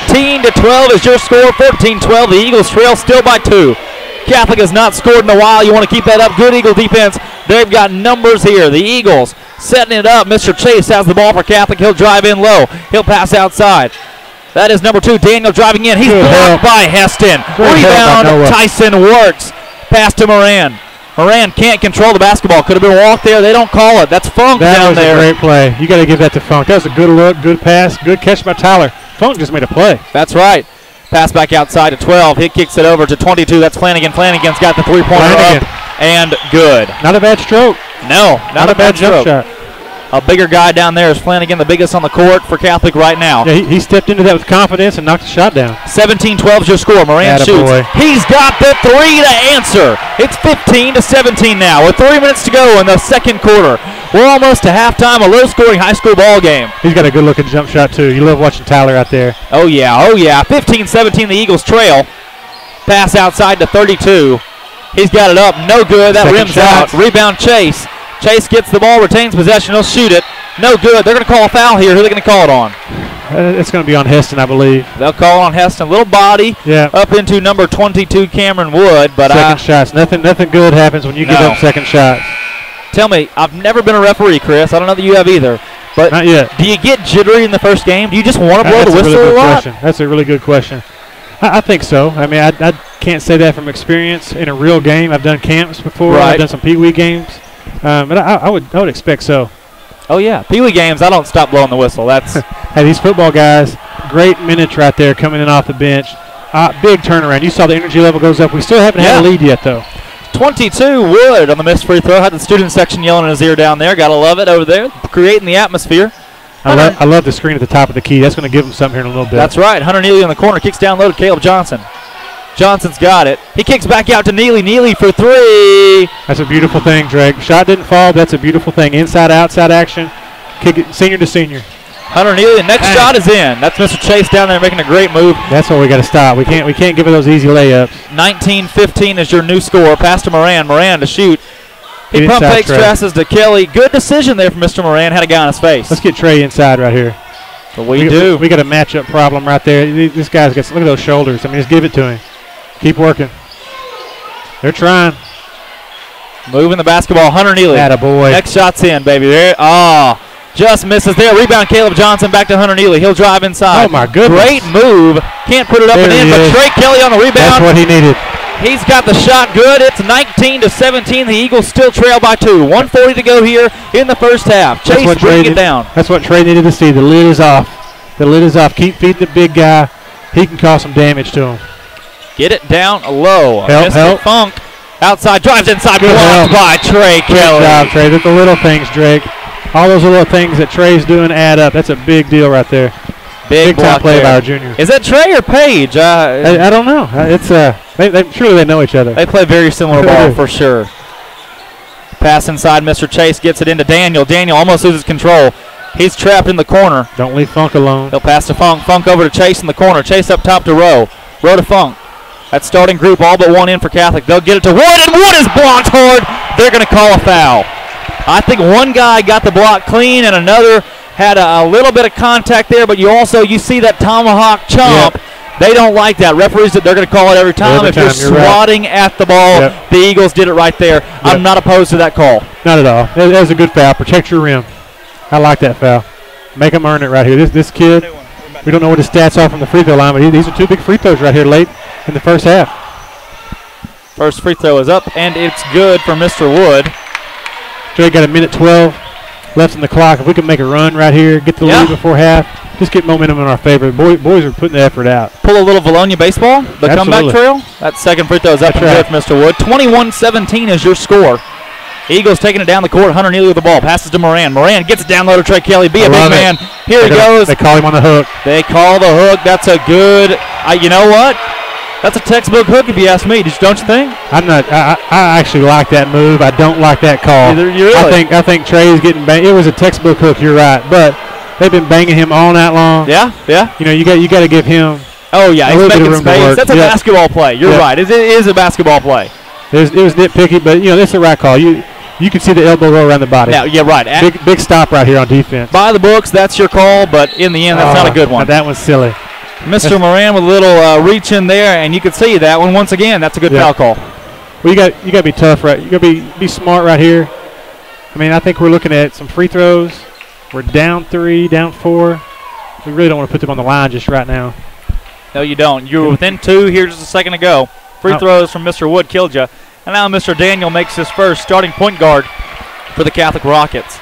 13-12 is your score. 14-12. The Eagles trail still by 2. Catholic has not scored in a while. You want to keep that up. Good Eagle defense. They've got numbers here. The Eagles setting it up. Mr. Chase has the ball for Catholic. He'll drive in low. He'll pass outside. That is number 2. Daniel driving in. He's blocked by Heston. Rebound. Tyson Works. Pass to Moran. Moran can't control the basketball. Could have been walked there. They don't call it. That's Funk down there. That was a great play. You got to give that to Funk. That was a good look, good pass, good catch by Tyler. Funk just made a play. That's right. Pass back outside to 12. He kicks it over to 22. That's Flanagan. Flanagan's got the three-pointer up and good. Not a bad stroke. No, not a bad jump shot. A bigger guy down there is Flanagan, the biggest on the court for Catholic right now. Yeah, he stepped into that with confidence and knocked the shot down. 17-12 is your score. Moran shoots. He's got the 3 to answer. It's 15-17 now with 3 minutes to go in the second quarter. We're almost to halftime, a low-scoring high school ball game. He's got a good-looking jump shot, too. You love watching Tyler out there. Oh, yeah. 15-17, the Eagles trail. Pass outside to 32. He's got it up. No good. That rims out. Rebound Chase. Chase gets the ball, retains possession. He'll shoot it. No good. They're going to call a foul here. Who are they going to call it on? It's going to be on Heston, I believe. They'll call it on Heston. Little body up into number 22, Cameron Wood. But second shots. Nothing good happens when you give up second shots. Tell me, I've never been a referee, Chris. I don't know that you have either. But not yet. Do you get jittery in the first game? Do you just want to blow the whistle a lot? That's a really good question. I think so. I mean, I can't say that from experience in a real game. I've done camps before. I've done some Pee Wee games. But I would expect so. Oh, yeah. Pee Wee games, I don't stop blowing the whistle. That's hey, these football guys, great minutes right there coming in off the bench. Big turnaround. You saw the energy level goes up. We still haven't had a lead yet, though. 22, Wood on the missed free throw. Had the student section yelling in his ear down there. Got to love it over there, creating the atmosphere. I love the screen at the top of the key. That's going to give him something here in a little bit. That's right. Hunter Neely in the corner. Kicks down low to Caleb Johnson. Johnson's got it. He kicks back out to Neely. Neely for 3. That's a beautiful thing, Drake. Shot didn't fall. That's a beautiful thing. Inside, outside action. Kick it senior to senior. Hunter Neely, the next shot is in. That's Mr. Chase down there making a great move. That's what we got to stop. We can't give it those easy layups. 19-15 is your new score. Pass to Moran. Moran to shoot. He pump fakes, passes to Kelly. Good decision there from Mr. Moran. Had a guy on his face. Let's get Trey inside right here. But we do. We got a matchup problem right there. This guy's got, look at those shoulders. I mean, just give it to him. Keep working. They're trying. Moving the basketball. Hunter Neely. Attaboy. Next shot's in, baby. There. Just misses there. Rebound Caleb Johnson back to Hunter Neely. He'll drive inside. Oh, my goodness. Great move. Can't put it up and in, but Trey Kelly on the rebound. That's what he needed. He's got the shot good. It's 19-17. The Eagles still trail by 2. 1:40 to go here in the first half. Chase bringing it down. That's what Trey needed to see. The lid is off. The lid is off. Keep feeding the big guy. He can cause some damage to him. Get it down low. Help. Funk outside, drives inside, blocked by Trey Kelly. Good job, Trey. That's the little things, Drake. All those little things that Trey's doing add up. That's a big deal right there. Big time play by our junior. Is that Trey or Paige? I don't know. It's surely they know each other. They play very similar ball for sure. Pass inside. Mr. Chase gets it into Daniel. Daniel almost loses control. He's trapped in the corner. Don't leave Funk alone. He'll pass to Funk. Funk over to Chase in the corner. Chase up top to Rowe. Rowe to Funk. That starting group all but one in for Catholic. They'll get it to Wood, and Wood is blocked hard. They're going to call a foul. I think one guy got the block clean and another had a little bit of contact there, but you see that tomahawk chomp. Yep. They don't like that. Referees, they're going to call it every time. If you're swatting at the ball, the Eagles did it right there. I'm not opposed to that call. Not at all. That was a good foul. Protect your rim. I like that foul. Make them earn it right here. This kid, we don't know what his stats are from the free throw line, but these are 2 big free throws right here late in the first half. First free throw is up, and it's good for Mr. Wood. Trey got 1:12 left in the clock. If we can make a run right here, get the lead before half, just get momentum in our favor. Boys are putting the effort out. Pull a little Vilonia baseball, the comeback trail. That second free throw is up and good for Mr. Wood. 21-17 is your score. Eagles taking it down the court. Hunter Neely with the ball. Passes to Moran. Moran gets it down low to Trey Kelly. Be a big man. Here he goes. They call him on the hook. They call the hook. That's a good, you know what? That's a textbook hook if you ask me. Don't you think? I actually like that move. I don't like that call. Really? I think Trey is getting banged. It was a textbook hook, you're right. But they've been banging him all night long. Yeah. You know, you got to give him he's making space. That's a basketball play. You're right. It is a basketball play. It was nitpicky, but you know, that's the right call. You can see the elbow go around the body. Yeah, right. Big stop right here on defense. By the books, that's your call, but in the end, that's not a good one. That one's silly. Mr. Moran with a little reach in there, and you can see that one once again. That's a good foul call. Well, you got to be tough, right? You got to be smart right here. I mean, I think we're looking at some free throws. We're down 3, down 4. We really don't want to put them on the line just right now. No, you don't. You were within 2 here just a second ago. Free throws from Mr. Wood killed you. And now Mr. Daniel makes his first starting point guard for the Catholic Rockets.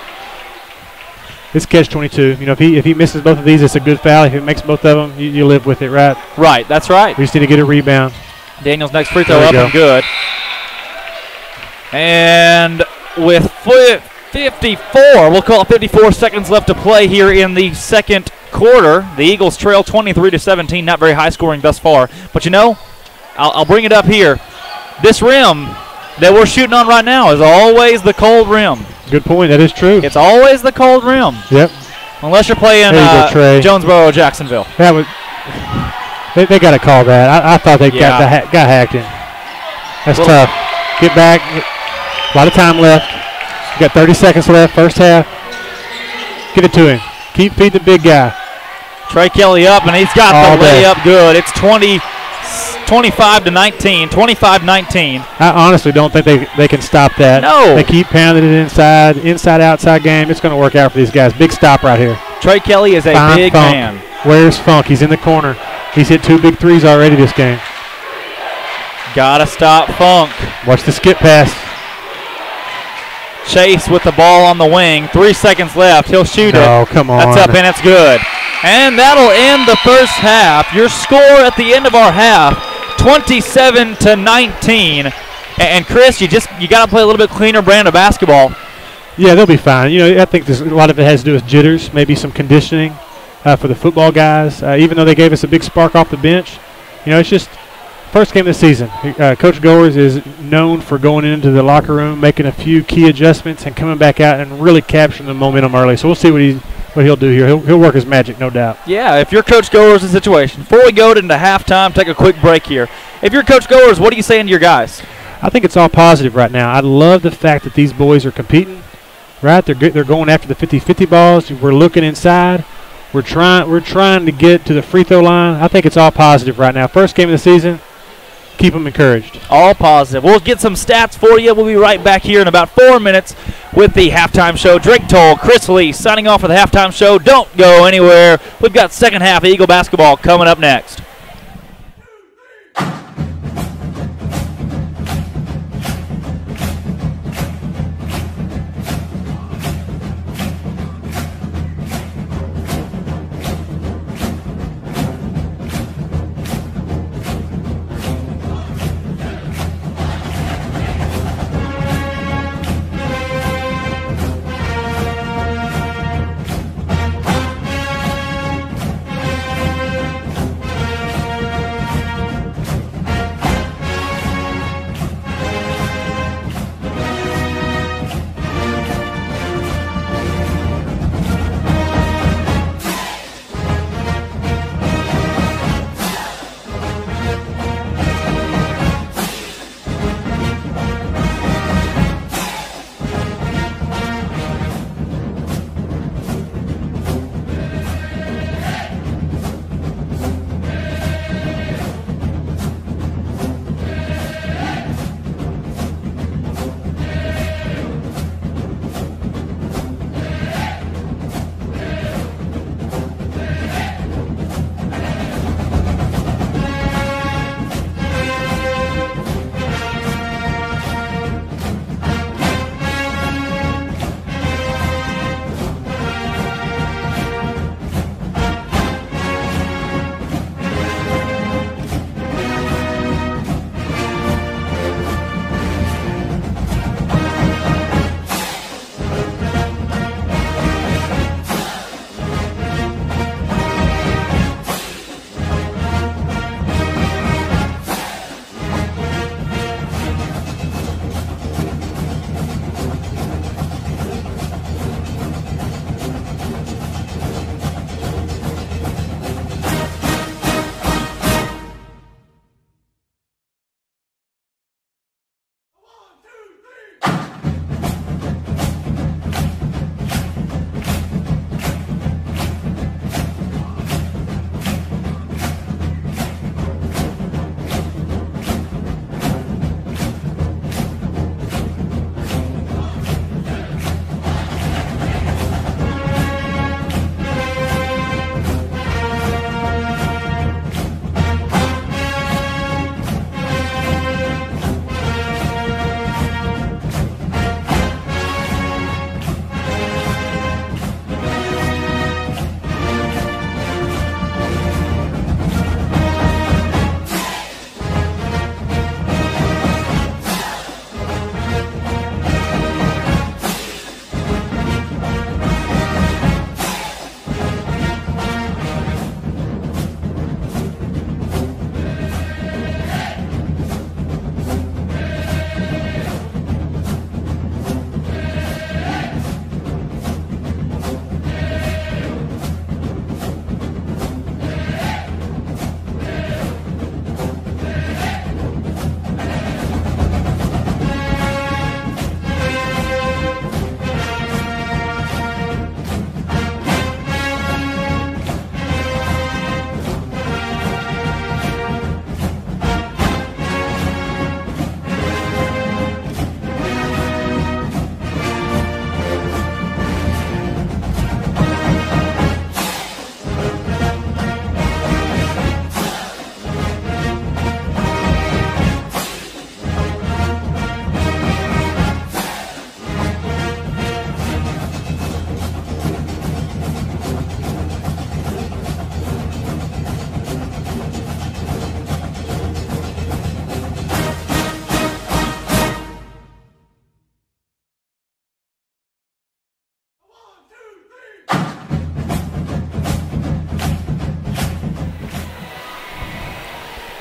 It's catch-22. You know, if he misses both of these, it's a good foul. If he makes both of them, you live with it, right? Right, that's right. We just need to get a rebound. Daniel's next free throw up and good. And with 54, we'll call it 54 seconds left to play here in the second quarter. The Eagles trail 23-17. Not very high scoring thus far. But you know, I'll bring it up here. This rim that we're shooting on right now is always the cold rim. Good point. That is true. It's always the cold rim. Yep. Unless you're playing Jonesboro or Jacksonville. That was. They got to call that. I thought they got hacked in. That's tough. Get back. A lot of time left. You got 30 seconds left. First half. Get it to him. Keep feeding the big guy. Trey Kelly up, and he's got the layup good. It's 25-19. 25-19. I honestly don't think they can stop that. No. They keep pounding it inside-outside game. It's going to work out for these guys. Big stop right here. Trey Kelly is a big man. Where's Funk? He's in the corner. He's hit 2 big threes already this game. Gotta stop Funk. Watch the skip pass. Chase with the ball on the wing. 3 seconds left. He'll shoot it. Oh, come on. That's up and it's good. And that'll end the first half. Your score at the end of our half, 27-19. And Chris, you got to play a little bit cleaner brand of basketball. Yeah, they'll be fine. You know, I think a lot of it has to do with jitters, maybe some conditioning for the football guys. Even though they gave us a big spark off the bench, you know, it's just first game of the season. Coach Goers is known for going into the locker room, making a few key adjustments, and coming back out and really capturing the momentum early. So we'll see what he'll do here. He'll work his magic, no doubt. Yeah, if you're Coach Goers in the situation. Before we go into halftime, take a quick break here. If you're Coach Goers, what are you saying to your guys? I think it's all positive right now. I love the fact that these boys are competing, right? They're going after the 50-50 balls. We're looking inside. We're trying to get to the free throw line. I think it's all positive right now. First game of the season. Keep them encouraged. All positive. We'll get some stats for you. We'll be right back here in about 4 minutes with the halftime show. Drake Toll, Chris Lee signing off for the halftime show. Don't go anywhere. We've got second half Eagle basketball coming up next.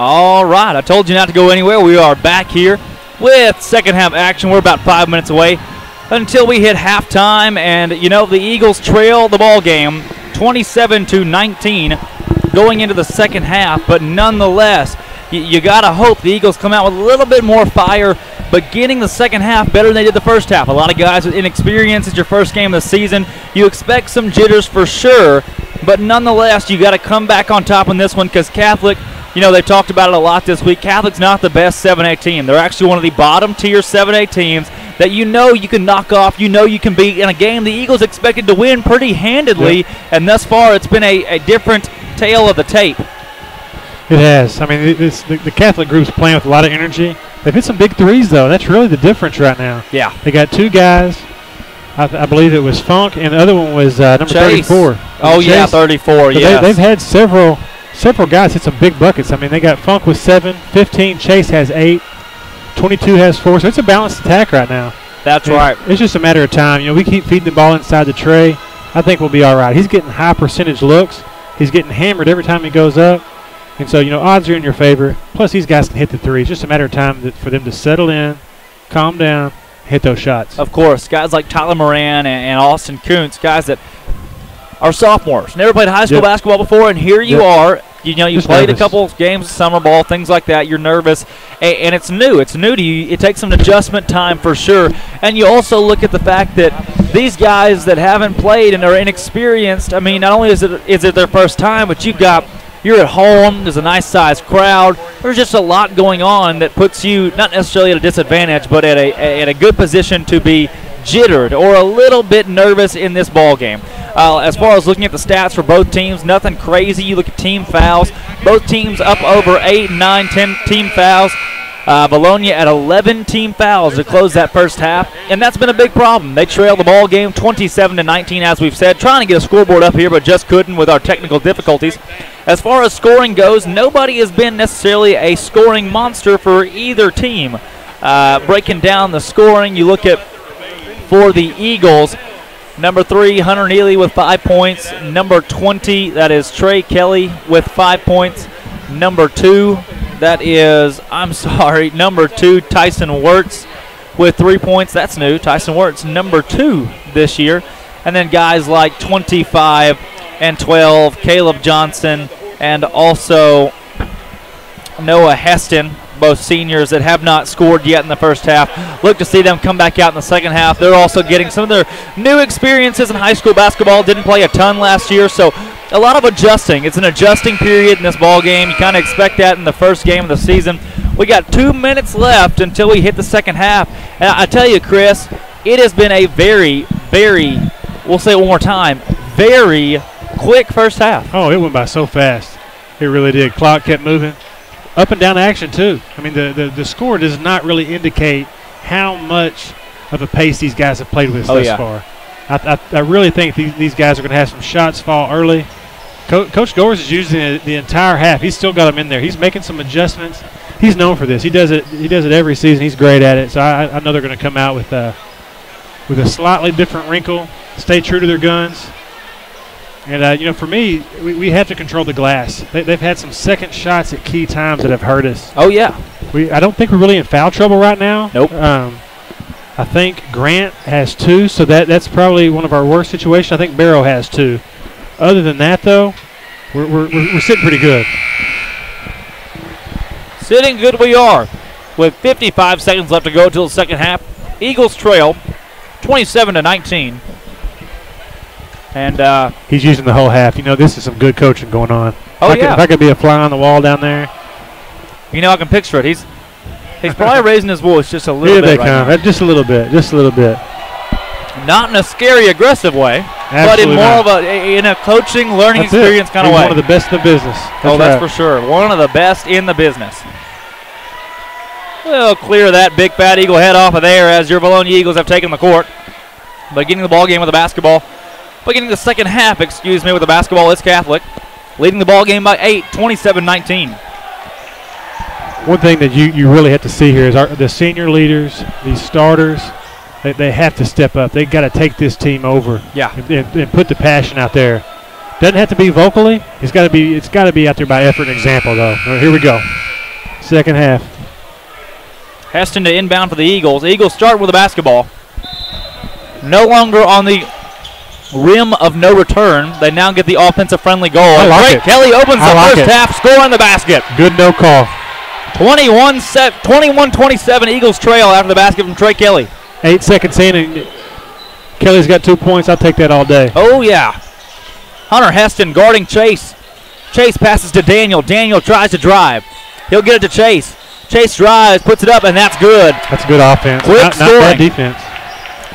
All right, I told you not to go anywhere. We are back here with second half action. We're about 5 minutes away until we hit halftime, and you know the Eagles trail the ball game 27-19 going into the second half, but nonetheless, you got to hope the Eagles come out with a little bit more fire, beginning the second half better than they did the first half. A lot of guys with inexperience. It's your first game of the season. You expect some jitters for sure, but nonetheless, you got to come back on top in this one because Catholic, you know, they've talked about it a lot this week. Catholic's not the best 7A team. They're actually one of the bottom-tier 7A teams that you know you can knock off, you know you can beat in a game the Eagles expected to win pretty handedly, and thus far it's been a different tale of the tape. It has. I mean, the Catholic group's playing with a lot of energy. They've hit some big threes, though. That's really the difference right now. Yeah. They got two guys. I believe it was Funk, and the other one was number Chase. 34. Oh, Chase. yeah, 34, yeah. They've had several guys hit some big buckets. I mean, they got Funk with 7, 15. Chase has 8, 22 has 4. So it's a balanced attack right now. That's right. It's just a matter of time. You know, we keep feeding the ball inside the tray. I think we'll be all right. He's getting high percentage looks. He's getting hammered every time he goes up. And so, you know, odds are in your favor. Plus, these guys can hit the three. It's just a matter of time for them to settle in, calm down, hit those shots. Of course, guys like Tyler Moran and Austin Kuntz, guys that are sophomores. Never played high school basketball before, and here you are. You know, you just played nervous. a couple of games of summer ball, things like that. You're nervous, and it's new. It's new to you. It takes some adjustment time for sure. And you also look at the fact that these guys that haven't played and are inexperienced, I mean, not only is it their first time, but you're at home. There's a nice-sized crowd. There's just a lot going on that puts you not necessarily at a disadvantage, but at a good position to be jittered or a little bit nervous in this ball game. As far as looking at the stats for both teams, nothing crazy. You look at team fouls. Both teams up over 8, 9, 10 team fouls. Vilonia at 11 team fouls to close that first half, and that's been a big problem. They trail the ball game 27-19, as we've said, trying to get a scoreboard up here, but just couldn't with our technical difficulties. As far as scoring goes, nobody has been necessarily a scoring monster for either team. Breaking down the scoring, you look at for the Eagles, number 3, Hunter Neely with 5 points. Number 20, that is Trey Kelly with 5 points. Number 2, number 2, Tyson Wirtz with 3 points. That's new. Tyson Wirtz, number 2 this year. And then guys like 25 and 12, Caleb Johnson, and also Noah Heston, both seniors that have not scored yet in the first half. Look to see them come back out in the second half. They're also getting some of their new experiences in high school basketball. Didn't play a ton last year, so a lot of adjusting. It's an adjusting period in this ball game. You kind of expect that in the first game of the season. We got 2 minutes left until we hit the second half. And I tell you, Chris, it has been a very, very, we'll say it one more time, very quick first half. Oh, it went by so fast. It really did. Clock kept moving. Up and down action, too. I mean, the score does not really indicate how much of a pace these guys have played with thus far. I really think these guys are going to have some shots fall early. Coach Gores is using the entire half. He's still got them in there. He's making some adjustments. He's known for this. He does it every season. He's great at it. So I know they're going to come out with a slightly different wrinkle, stay true to their guns. And, you know, for me, we have to control the glass. They've had some second shots at key times that have hurt us. Oh, yeah. I don't think we're really in foul trouble right now. Nope. I think Grant has 2, so that's probably one of our worst situations. I think Barrow has 2. Other than that, though, we're sitting pretty good. Sitting good we are. With 55 seconds left to go until the second half, Eagles trail 27-19. And he's using the whole half. You know, this is some good coaching going on. If I could be a fly on the wall down there. You know, I can picture it. He's probably raising his voice just a little bit. Here they come. Just a little bit. Just a little bit. Not in a scary, aggressive way, Absolutely but in a coaching, learning experience kind of way. One of the best in the business. That's for sure. One of the best in the business. We'll clear that big fat Eagle head off of there as your Vilonia Eagles have taken the court. Beginning the ball game with the basketball. Beginning the second half, with the basketball is Catholic. Leading the ball game by 8, 27-19. One thing that you really have to see here is the senior leaders, these starters, they have to step up. They got to take this team over. Yeah. And put the passion out there. Doesn't have to be vocally. It's got to be out there by effort and example, though. Here we go. Second half. Heston to inbound for the Eagles. Eagles start with the basketball. No longer on the rim of no return. They now get the offensive friendly goal. I like it. Kelly opens the first half, scoring the basket. Good no call. 21-27 Eagles trail after the basket from Trey Kelly. 8 seconds in, and Kelly's got 2 points. I'll take that all day. Oh, yeah. Hunter Heston guarding Chase. Chase passes to Daniel. Daniel tries to drive. He'll get it to Chase. Chase drives, puts it up, and that's good. That's good offense. Quick scoring. Not bad defense.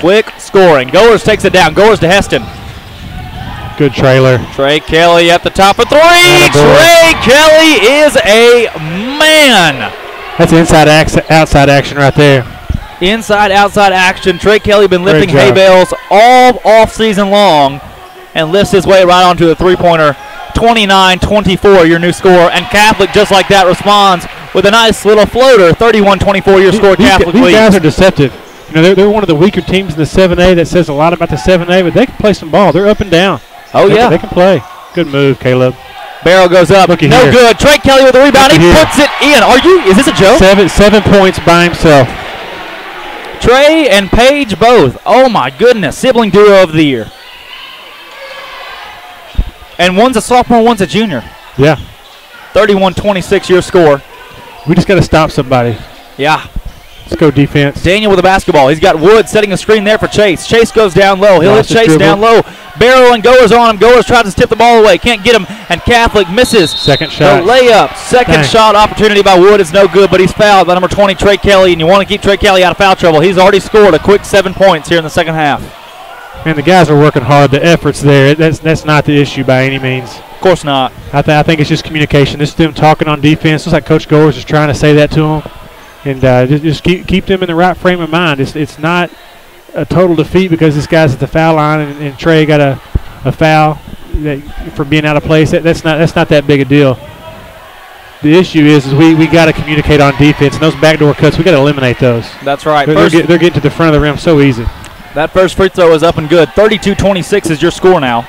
Quick scoring. Goers takes it down. Goers to Heston. Good trailer. Trey Kelly at the top of three. Trey Kelly is a man. That's inside outside action right there. Inside outside action. Trey Kelly been lifting hay bales all off season long and lifts his way right onto a three-pointer. 29-24 your new score, and Catholic just like that responds with a nice little floater. 31-24 your score. Catholic leads. These guys are deceptive. You know, they're one of the weaker teams in the 7A. That says a lot about the 7A, but they can play some ball. They're up and down. Oh, yeah. They can play. Good move, Caleb. Barrow goes up. No good. Trey Kelly with the rebound. He puts it in. Is this a joke? 7 points by himself. Trey and Paige both. Oh, my goodness. Sibling duo of the year. And one's a sophomore, one's a junior. Yeah. 31-26 your score. We just got to stop somebody. Yeah. Let's go defense. Daniel with the basketball. He's got Wood setting a screen there for Chase. Chase goes down low. He'll hit Chase down low. Barrow and Goers on him. Goers tries to tip the ball away. Can't get him. And Catholic misses. Second shot. The layup. Second shot opportunity by Wood is no good, but he's fouled by number 20, Trey Kelly. And you want to keep Trey Kelly out of foul trouble. He's already scored a quick 7 points here in the second half. Man, the guys are working hard. The effort's there. That's not the issue by any means. Of course not. I think it's just communication. This is them talking on defense. Looks like Coach Goers is trying to say that to them. And just keep them in the right frame of mind. It's not a total defeat because this guy's at the foul line and Trey got a foul for being out of place. That's not that big a deal. The issue is we got to communicate on defense, and those backdoor cuts, we got to eliminate those. That's right. They're getting to the front of the rim so easy. That first free throw is up and good. 32-26 is your score now.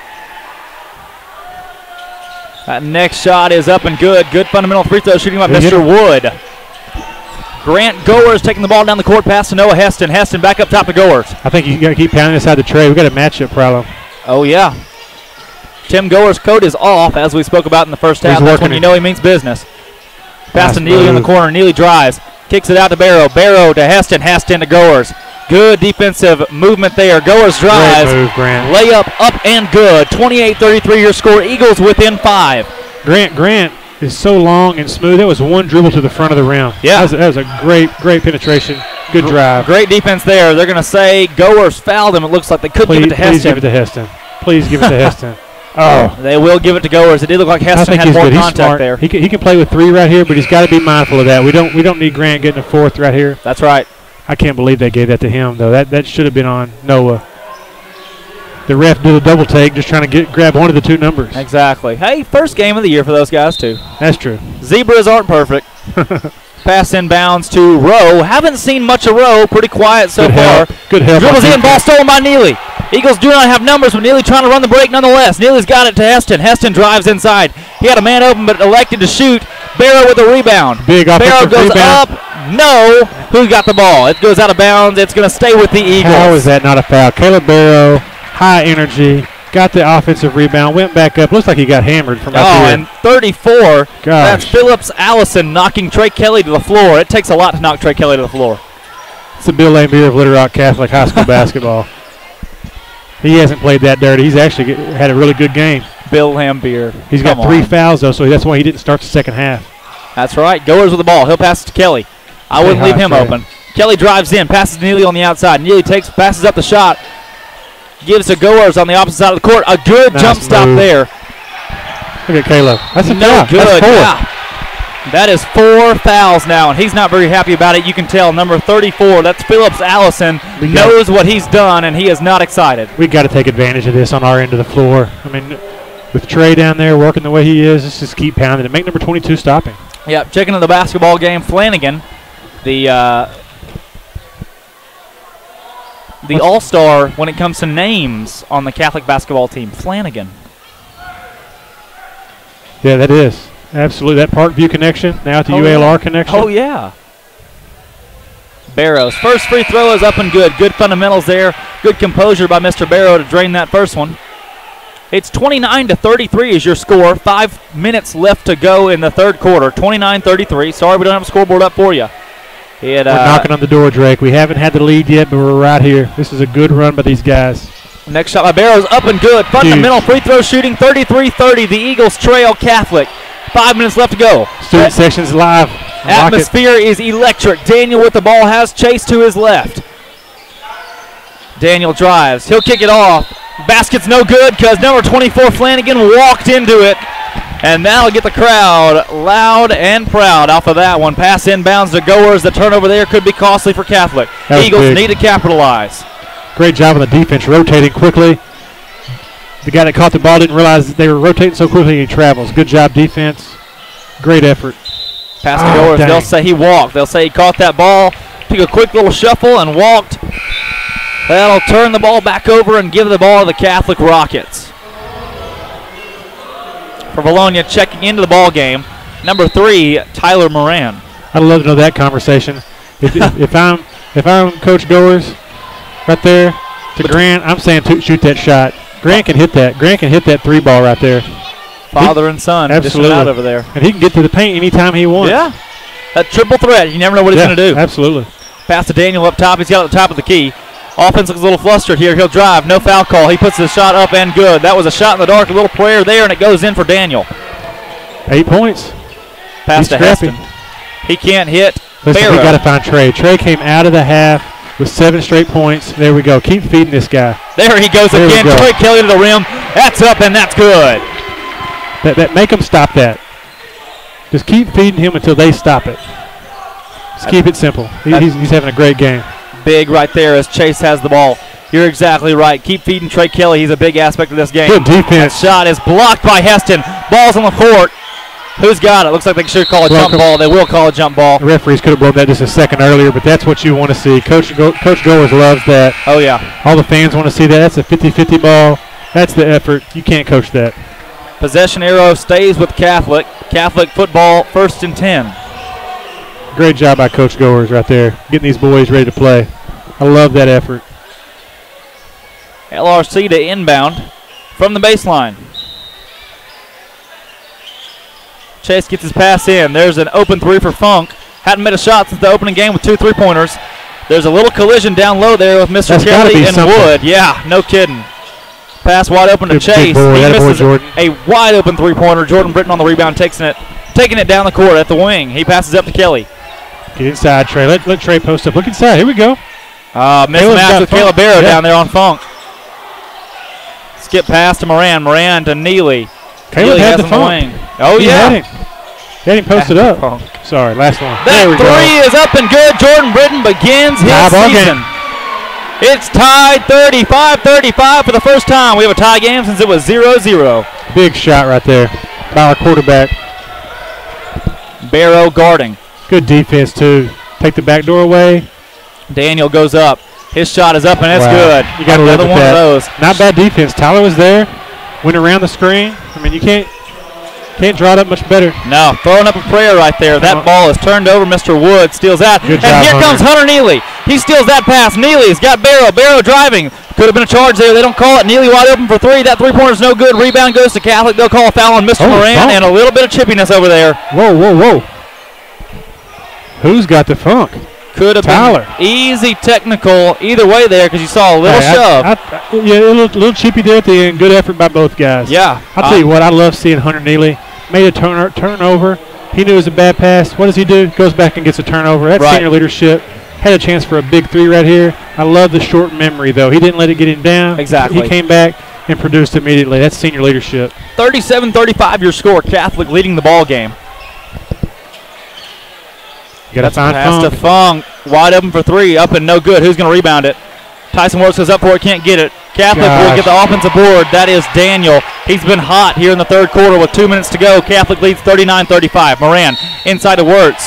That next shot is up and good. Good fundamental free throw shooting by Mr. Wood. Grant Goers taking the ball down the court, pass to Noah Heston. Heston back up top to Goers. I think you got to keep pounding inside the tray. We got a matchup problem. Oh, yeah. Tim Goers' coat is off, as we spoke about in the first half. That's when you know he means business. Pass to Neely in the corner. Neely drives. Kicks it out to Barrow. Barrow to Heston. Heston to Goers. Good defensive movement there. Goers drives. Great move, Grant. Layup up and good. 28-33 your score. Eagles within 5. Grant is so long and smooth. That was one dribble to the front of the rim. Yeah. That was a great penetration. Good drive. Great defense there. They're going to say Goers fouled him. It looks like they could give it to Heston. Please give it to Heston. Please give it to Heston. Oh. They will give it to Goers. It did look like Heston had more contact there. He can play with 3 right here, but he's got to be mindful of that. We don't need Grant getting a 4th right here. That's right. I can't believe they gave that to him, though. That should have been on Noah. The ref did a double take, just trying to grab one of the 2 numbers. Exactly. Hey, first game of the year for those guys, too. That's true. Zebras aren't perfect. Pass inbounds to Rowe. Haven't seen much of Rowe. Pretty quiet so far. Good help. Dribbles in, ball stolen by Neely. Eagles do not have numbers, but Neely trying to run the break nonetheless. Neely's got it to Heston. Heston drives inside. He had a man open, but elected to shoot. Barrow with a rebound. Big offensive Barrow goes rebound. up. No. Who got the ball? It goes out of bounds. It's going to stay with the Eagles. How is that not a foul? Caleb Barrow, high energy, got the offensive rebound, went back up. Looks like he got hammered from up here. And 34. Gosh. That's Phillips Allison knocking Trey Kelly to the floor. It takes a lot to knock Trey Kelly to the floor. It's the Bill Lambier of Little Rock Catholic High School basketball. He hasn't played that dirty. He's actually had a really good game. Bill Lambier. He's got 3 fouls, though, so that's why he didn't start the second half. That's right. Goers with the ball. He'll pass it to Kelly. I wouldn't leave him open. Kelly drives in, passes to Neely on the outside. Neely passes up the shot, gives to Goers on the opposite side of the court. A good jump stop there. Look at Caleb. That's a no foul. Good. That's 4. Yeah. That is 4 fouls now, and he's not very happy about it. You can tell. Number 34, that's Phillips Allison, knows what he's done, and he is not excited. We've got to take advantage of this on our end of the floor. I mean, with Trey down there working the way he is, let's just keep pounding it. Make number 22 stopping. Yeah, checking into the basketball game, Flanagan, the all-star when it comes to names on the Catholic basketball team. Flanagan. Yeah, that is. Absolutely. That Parkview connection, now at the UALR connection. Oh, yeah. Barrow's first free throw is up and good. Good fundamentals there. Good composure by Mr. Barrow to drain that first one. It's 29-33 is your score. 5 minutes left to go in the third quarter. 29-33. Sorry we don't have a scoreboard up for you. We're knocking on the door, Drake. We haven't had the lead yet, but we're right here. This is a good run by these guys. Next shot by Barrows up and good. Fundamental free throw shooting. 33-30. The Eagles trail Catholic. 5 minutes left to go. Student section's live. Atmosphere is electric. Daniel with the ball has Chase to his left. Daniel drives. He'll kick it off. Basket's no good because number 24 Flanagan walked into it. And that'll get the crowd loud and proud off of that one. Pass inbounds to Goers. The turnover there could be costly for Catholic. Eagles need to capitalize. Great job on the defense, rotating quickly. The guy that caught the ball didn't realize that they were rotating so quickly he travels. Good job defense. Great effort. Pass to Goers. They'll say he walked. They'll say he caught that ball, took a quick little shuffle and walked. That'll turn the ball back over and give the ball to the Catholic Rockets. For Vilonia checking into the ball game, number 3, Tyler Moran. I'd love to know that conversation. If I'm Coach Goers right there to Grant, I'm saying shoot that shot. Grant can hit that. Grant can hit that 3-ball right there. Father and son, absolutely, out over there, and he can get to the paint anytime he wants. Yeah, that triple threat. You never know what he's going to do. Absolutely. Pass to Daniel up top. He's got it at the top of the key. Offense looks a little flustered here. He'll drive. No foul call. He puts the shot up and good. That was a shot in the dark. A little prayer there, and it goes in for Daniel. 8 points. Pass to Heston. He can't hit. Listen, we got to find Trey. Trey came out of the half with 7 straight points. There we go. Keep feeding this guy. There he goes again. Troy Kelly to the rim. That's up, and that's good. Make him stop that. Just keep feeding him until they stop it. Just keep it simple. He's having a great game. Big right there as Chase has the ball. You're exactly right. Keep feeding Trey Kelly. He's a big aspect of this game. Good defense. That shot is blocked by Heston. Ball's on the court. Who's got it? Looks like they should call a jump ball. They will call a jump ball. The referees could have blown that just a second earlier, but that's what you want to see. Coach Goers loves that. Oh, yeah. All the fans want to see that. That's a 50-50 ball. That's the effort. You can't coach that. Possession arrow stays with Catholic. Catholic football, 1st and 10. Great job by Coach Goers right there, getting these boys ready to play. I love that effort. LRC to inbound from the baseline. Chase gets his pass in. There's an open 3 for Funk. Hadn't made a shot since the opening game with 2 3-pointers. There's a little collision down low there with Mr. Kelly and Wood. Yeah, no kidding. Pass wide open to Chase. He misses a wide open 3-pointer. Jordan Britton on the rebound, taking it down the court at the wing. He passes up to Kelly. Get inside, Trey. Let Trey post up. Look inside. Here we go. Mismatch with Caleb Barrow down there on Funk. Skip pass to Moran. Moran to Neely. Caleb had the Funk. Oh, yeah. He had him posted up. Sorry, last one. That 3 is up and good. Jordan Britton begins his season. It's tied 35-35 for the first time. We have a tie game since it was 0-0. Big shot right there by our quarterback. Barrow guarding. Good defense, too. Take the back door away. Daniel goes up. His shot is up, and it's good. You got to look at one that. Of those. Not bad defense. Tyler was there. Went around the screen. I mean, you can't draw it up much better. No, throwing up a prayer right there. That ball is turned over. Mr. Wood steals that. Good and job, here comes Hunter Neely. He steals that pass. Neely's got Barrow. Barrow driving. Could have been a charge there. They don't call it. Neely wide open for 3. That 3-pointer's no good. Rebound goes to Catholic. They'll call a foul on Mr. Moran and a little bit of chippiness over there. Whoa. Who's got the Funk? Could have Tyler. Been easy technical either way there because you saw a little shove. A little chippy there at the end. Good effort by both guys. Yeah. I'll tell you what, I love seeing Hunter Neely. Made a turnover. He knew it was a bad pass. What does he do? Goes back and gets a turnover. That's senior leadership. Had a chance for a big 3 right here. I love the short memory, though. He didn't let it get him down. Exactly. He came back and produced immediately. That's senior leadership. 37-35 your score. Catholic leading the ball game. You got to find Funk. Pass to Funk. Wide open for 3. Up and no good. Who's going to rebound it? Tyson Works goes up for it. Can't get it. Catholic will get the offensive board. That is Daniel. He's been hot here in the third quarter with 2 minutes to go. Catholic leads 39-35. Moran inside to Wirtz.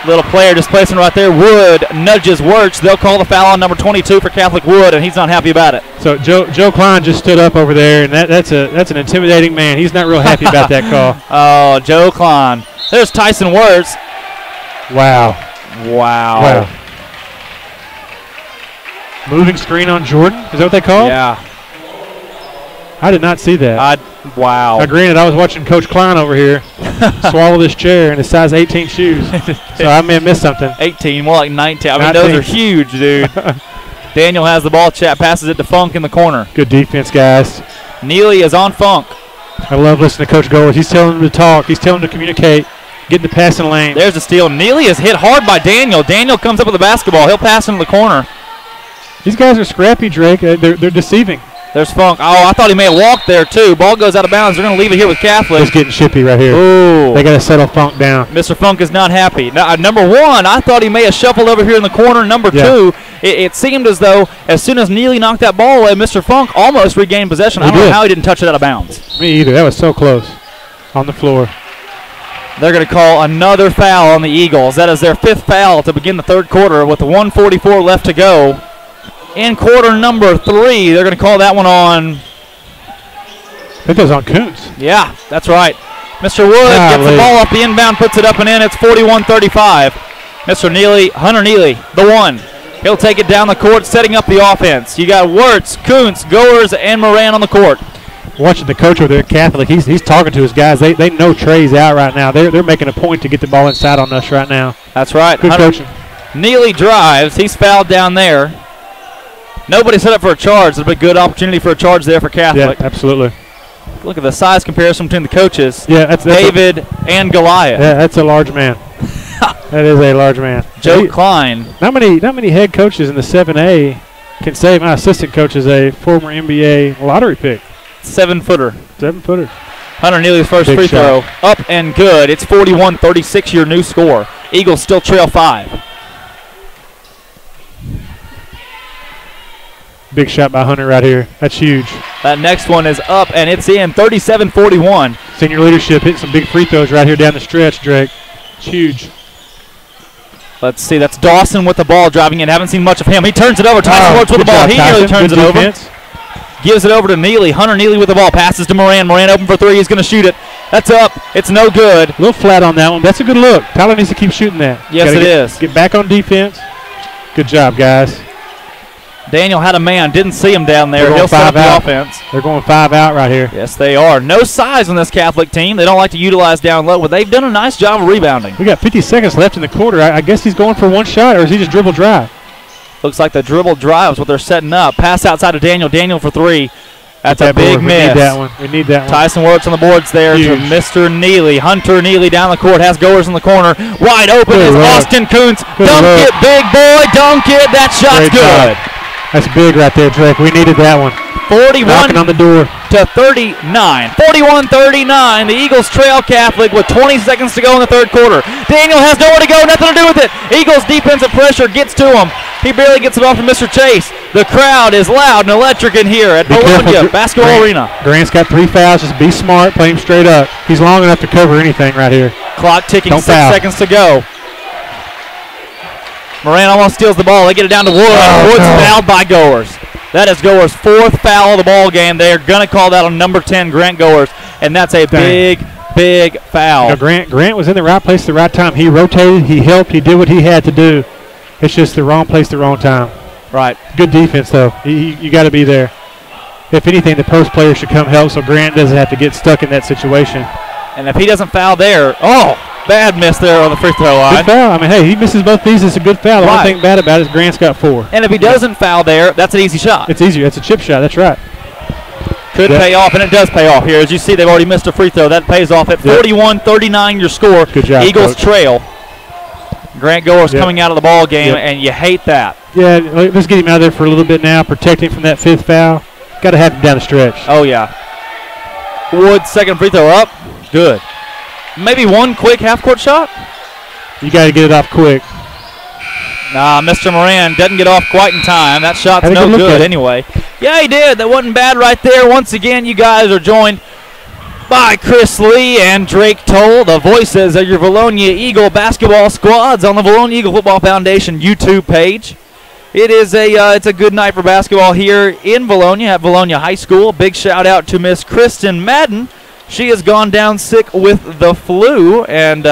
Little player displacement right there. Wood nudges Wirtz. They'll call the foul on number 22 for Catholic Wood, and he's not happy about it. So Joe Klein just stood up over there, and that's an intimidating man. He's not real happy about that call. Oh, Joe Klein. There's Tyson Wirtz. Wow. Moving screen on Jordan. Is that what they call? Yeah. I did not see that. Wow. Now, granted, I was watching Coach Klein over here swallow this chair in his size 18 shoes, so I may have missed something. 18, more like 19. I mean, those are huge, dude. Daniel has the ball, passes it to Funk in the corner. Good defense, guys. Neely is on Funk. I love listening to Coach Goers. He's telling them to talk. He's telling them to communicate, get in the passing lane. There's the steal. Neely is hit hard by Daniel. Daniel comes up with the basketball. He'll pass into the corner. These guys are scrappy, Drake. They're deceiving. There's Funk. Oh, I thought he may have walked there, too. Ball goes out of bounds. They're going to leave it here with Catholic. He's getting chippy right here. Ooh. They got to settle Funk down. Mr. Funk is not happy. Now, number one, I thought he may have shuffled over here in the corner. Number two, it seemed as though as soon as Neely knocked that ball away, Mr. Funk almost regained possession. I don't know how he didn't touch it out of bounds. Me either. That was so close on the floor. They're going to call another foul on the Eagles. That is their 5th foul to begin the third quarter with 1:44 left to go. In quarter number 3, they're going to call that one on. I think it was on Kuntz. Yeah, that's right. Mr. Wood gets the ball off the inbound, puts it up and in. It's 41-35. Mr. Neely, Hunter Neely, the one. He'll take it down the court, setting up the offense. You got Wirtz, Kuntz, Goers, and Moran on the court. Watching the coach over there at Catholic, he's talking to his guys. They know Trey's out right now. They're making a point to get the ball inside on us right now. That's right. Good coaching. Neely drives. He's fouled down there. Nobody set up for a charge. There's a good opportunity for a charge there for Catholic. Yeah, absolutely. Look at the size comparison between the coaches. Yeah, that's David and Goliath. Yeah, that's a large man. That is a large man. Joe Klein. Not many head coaches in the 7A can say my assistant coach is a former NBA lottery pick. 7-footer. 7-footer. Hunter Neely's first free throw. Up and good. It's 41-36, your new score. Eagles still trail 5. Big shot by Hunter right here. That's huge. That next one is up, and it's in 37-41. Senior leadership hitting some big free throws right here down the stretch, Drake. It's huge. Let's see. That's Dawson with the ball driving in. Haven't seen much of him. He turns it over. Tyson Wirtz with the ball. He nearly turns it over. Gives it over to Neely. Hunter Neely with the ball. Passes to Moran. Moran open for 3. He's going to shoot it. That's up. It's no good. A little flat on that one. That's a good look. Tyler needs to keep shooting that. Yes, it is. Get back on defense. Good job, guys. Daniel had a man. Didn't see him down there. He'll set up the offense. They're going 5 out right here. Yes, they are. No size on this Catholic team. They don't like to utilize down low, but they've done a nice job of rebounding. We got 50 seconds left in the quarter. I guess he's going for one shot, or is he just dribble drive? Looks like the dribble drive is what they're setting up. Pass outside of Daniel. Daniel for 3. That's a big miss. We need that one. We need that one. Tyson Wirtz on the boards there to Mr. Neely. Hunter Neely down the court. Has Goers in the corner. Wide open is Austin Kuntz. Dunk it, big boy. Dunk it. That shot's good. That's big right there, Drake. We needed that one. 41 knocking on the door to 39. 41-39. The Eagles trail Catholic with 20 seconds to go in the third quarter. Daniel has nowhere to go, nothing to do with it. Eagles defensive pressure gets to him. He barely gets it off to Mr. Chase. The crowd is loud and electric in here at Vilonia Basketball Arena. Grant's got 3 fouls. Just be smart. Play him straight up. He's long enough to cover anything right here. Clock ticking. 6 seconds to go. Moran almost steals the ball. They get it down to Wood. Wood's fouled by Goers. That is Goers' 4th foul of the ball game. They are going to call that on number 10, Grant Goers, and that's a big foul. You know, Grant was in the right place at the right time. He rotated. He helped. He did what he had to do. It's just the wrong place, the wrong time. Right. Good defense, though. You got to be there. If anything, the post player should come help so Grant doesn't have to get stuck in that situation. And if he doesn't foul there, bad miss there on the free throw line. Good foul. I mean, hey, he misses both these. It's a good foul. The only thing bad about it is Grant's got 4. And if he doesn't foul there, that's an easy shot. It's easier. It's a chip shot. That's right. Could pay off, and it does pay off here. As you see, they've already missed a free throw. That pays off at 41-39, your score. Good job, Eagles Coach. trail. Grant Goers coming out of the ball game, and you hate that. Yeah, let's get him out of there for a little bit now. Protect him from that 5th foul. Got to have him down the stretch. Oh, yeah. Wood's second free throw up. Good. Maybe one quick half-court shot? You got to get it off quick. Nah, Mr. Moran doesn't get off quite in time. That shot's no good anyway. Yeah, he did. That wasn't bad right there. Once again, you guys are joined by Chris Lee and Drake Toll, the voices of your Vilonia Eagle basketball squads on the Vilonia Eagle Football Foundation YouTube page. It's a good night for basketball here in Vilonia at Vilonia High School. Big shout out to Miss Kristen Madden. She has gone down sick with the flu, and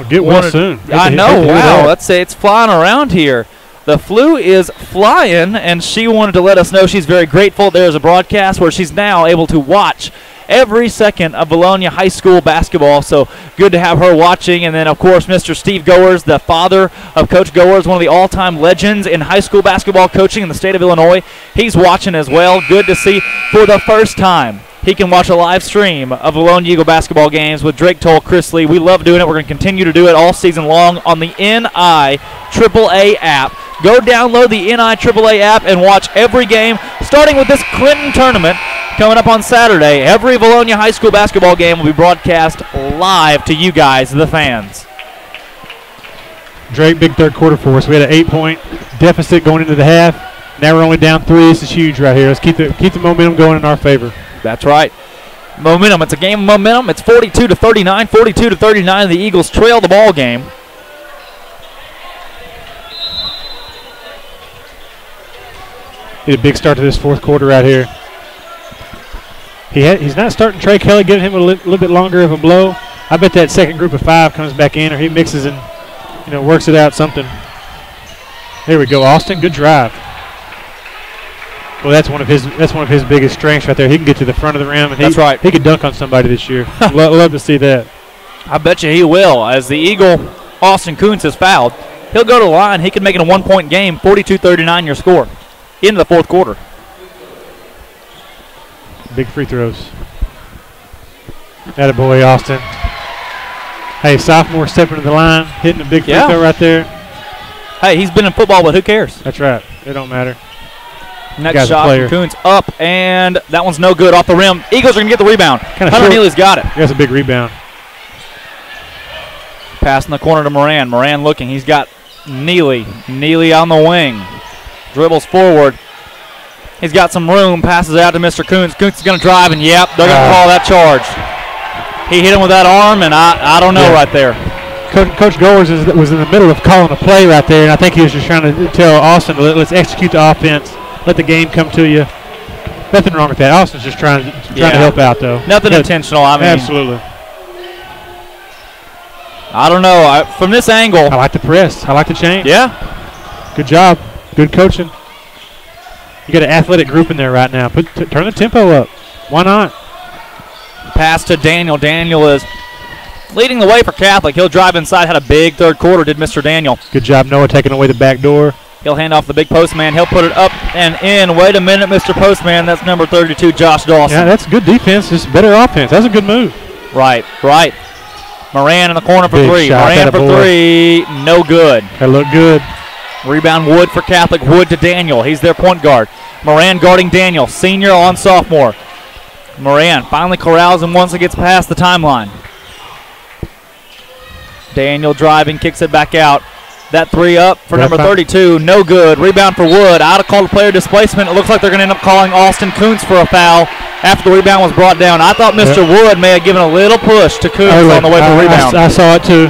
get well soon. I know. Wow, let's say it's flying around here. The flu is flying, and she wanted to let us know she's very grateful. There's a broadcast where she's now able to watch every second of Vilonia High School basketball, so good to have her watching. And then, of course, Mr. Steve Goers, the father of Coach Goers, one of the all-time legends in high school basketball coaching in the state of Illinois. He's watching as well. Good to see for the first time he can watch a live stream of Vilonia Eagle basketball games with Drake Toll, Chris Lee. We love doing it. We're going to continue to do it all season long on the NI AAA app. Go download the NI AAA app and watch every game, starting with this Clinton tournament coming up on Saturday. Every Vilonia High School basketball game will be broadcast live to you guys, the fans. Drake, big third quarter for us. We had an 8-point deficit going into the half. Now we're only down 3. This is huge right here. Let's keep the momentum going in our favor. That's right. Momentum. It's a game of momentum. It's 42-39. 42-39. The Eagles trail the ball game. Need a big start to this fourth quarter right here. He's not starting Trey Kelly, giving him a little bit longer of a blow. I bet that second group of 5 comes back in, or he mixes and works it out something. There we go, Austin. Good drive. Well, that's one of his biggest strengths right there. He can get to the front of the rim, and that's right. He could dunk on somebody this year. Love to see that. I bet you he will. As the Eagle, Austin Kuntz, has fouled, he'll go to the line. He can make it a 1-point game. 42-39 your score into the fourth quarter. Big free throws. Attaboy, Austin. Hey, sophomore stepping to the line, hitting a big free throw right there. Hey, he's been in football, but who cares? That's right. It don't matter. Next shot from Kuntz up, and that one's no good off the rim. Eagles are going to get the rebound. Hunter Neely's got it. That's a big rebound. Pass in the corner to Moran. Moran looking. He's got Neely. Neely on the wing. Dribbles forward. He's got some room. Passes out to Mr. Kuntz. Kuntz is going to drive, and yep, they're going to call that charge. He hit him with that arm, and I don't know right there. Coach Goers was in the middle of calling a play right there, and I think he was just trying to tell Austin, let's execute the offense. Let the game come to you. Nothing wrong with that. Austin's just trying to help out, though. Nothing intentional. I mean, absolutely. I don't know. From this angle, I like the press. I like the change. Yeah. Good job. Good coaching. You got an athletic group in there right now. Turn the tempo up. Why not? Pass to Daniel. Daniel is leading the way for Catholic. He'll drive inside. Had a big third quarter, did Mr. Daniel. Good job, Noah, taking away the back door. He'll hand off the big postman. He'll put it up and in. Wait a minute, Mr. Postman. That's number 32, Josh Dawson. Yeah, that's good defense. Just better offense. That's a good move. Right. Moran in the corner for big 3. Shot. Moran for 3. No good. That looked good. Rebound Wood for Catholic. Wood to Daniel. He's their point guard. Moran guarding Daniel. Senior on sophomore. Moran finally corrals him once it gets past the timeline. Daniel driving, kicks it back out. That 3 up for number 32. No good. Rebound for Wood. Out of call to player displacement. It looks like they're going to end up calling Austin Kuntz for a foul after the rebound was brought down. I thought Mr. Wood may have given a little push to Kuntz on the way for the rebound. I saw it too.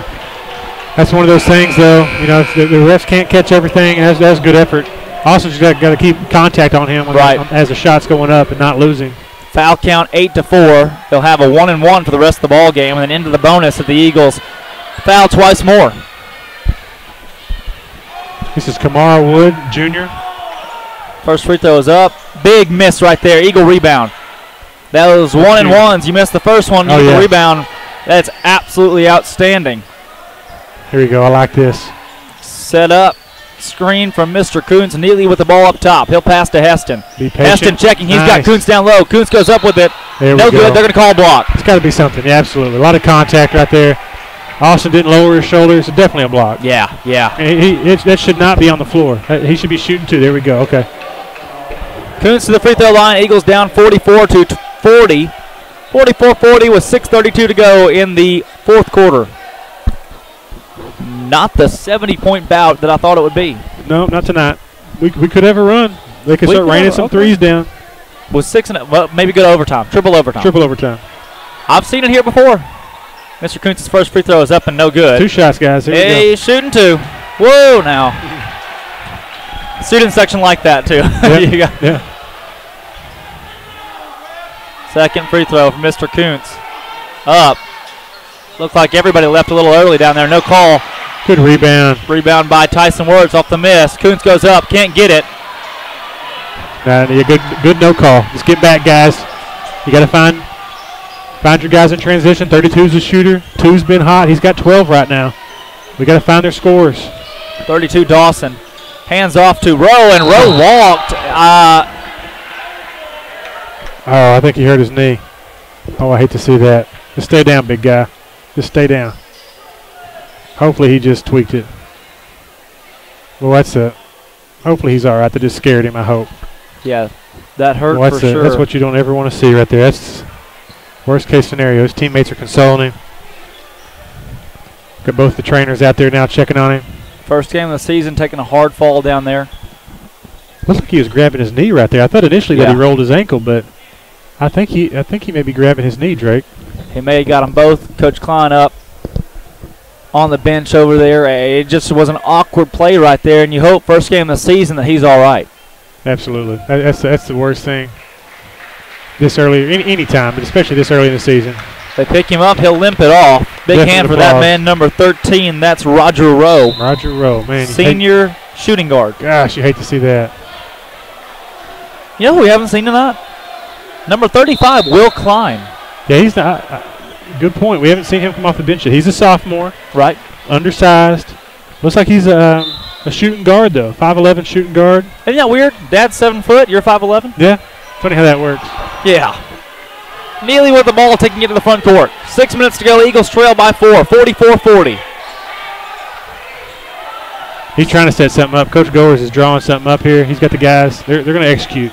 That's one of those things, though. If the refs can't catch everything, that's good effort. Austin's got to keep contact on him as the shot's going up and not losing. Foul count 8-4. They'll have a 1-1 for the rest of the ball game, and then into the bonus if the Eagles foul twice more. This is Kamara Wood, Jr. First free throw is up. Big miss right there. Eagle rebound. That was 1-1s. You missed the first one. You get the rebound. That's absolutely outstanding. Here we go. I like this. Set up. Screen from Mr. Kuntz. Neely with the ball up top. He'll pass to Heston. Be patient. Heston checking. He's got Kuntz down low. Kuntz goes up with it. No good. They're going to call a block. It's got to be something. Yeah, absolutely. A lot of contact right there. Austin didn't lower his shoulders. So definitely a block. Yeah. That should not be on the floor. He should be shooting too. There we go. Okay. Kuntz to the free throw line. Eagles down 44-40. 44-40 with 6:32 to go in the fourth quarter. Not the 70-point bout that I thought it would be. No, not tonight. We could have a run. They could start raining some threes down. With 6 and well, maybe go to overtime. Triple overtime. I've seen it here before. Mr. Kuntz's first free throw is up and no good. 2 shots, guys. Here we go. He's shooting 2. Whoa, now. Student section like that, too. Yeah. Second free throw from Mr. Kuntz. Up. Looked like everybody left a little early down there. No call. Good rebound. Rebound by Tyson Words off the miss. Kuntz goes up. Can't get it. Good no call. Just get back, guys. You got to find your guys in transition. 32's a shooter. 2's been hot. He's got 12 right now. We got to find their scores. 32 Dawson. Hands off to Rowe, and Rowe walked. I think he hurt his knee. Oh, I hate to see that. Just stay down, big guy. Just stay down. Hopefully he just tweaked it. Well, that's it. Hopefully he's all right. They just scared him, I hope. Yeah, that hurt for sure. That's what you don't ever want to see right there. That's worst case scenario. His teammates are consoling him. Got both the trainers out there now checking on him. First game of the season, taking a hard fall down there. Looked like he was grabbing his knee right there. I thought initially that he rolled his ankle, but I think he may be grabbing his knee, Drake. He may have got them both. Coach Klein up on the bench over there. It just was an awkward play right there, and you hope first game of the season that he's all right. Absolutely. That's the worst thing this early, any time, but especially this early in the season. They pick him up, he'll limp it off. Big hand for that man, number 13. That's Roger Rowe. Roger Rowe, man. Senior shooting guard. Gosh, you hate to see that. You know who we haven't seen tonight? Number 35, Will Klein. Yeah, he's not. Good point. We haven't seen him come off the bench yet. He's a sophomore. Right. Undersized. Looks like he's a shooting guard, though. 5'11" shooting guard. Isn't that weird? Dad's 7 foot. You're 5'11"? Yeah. Funny how that works. Yeah. Neely with the ball, taking it to the front court. 6 minutes to go. Eagles trail by 4, 44-40. He's trying to set something up. Coach Goers is drawing something up here. He's got the guys. They're going to execute.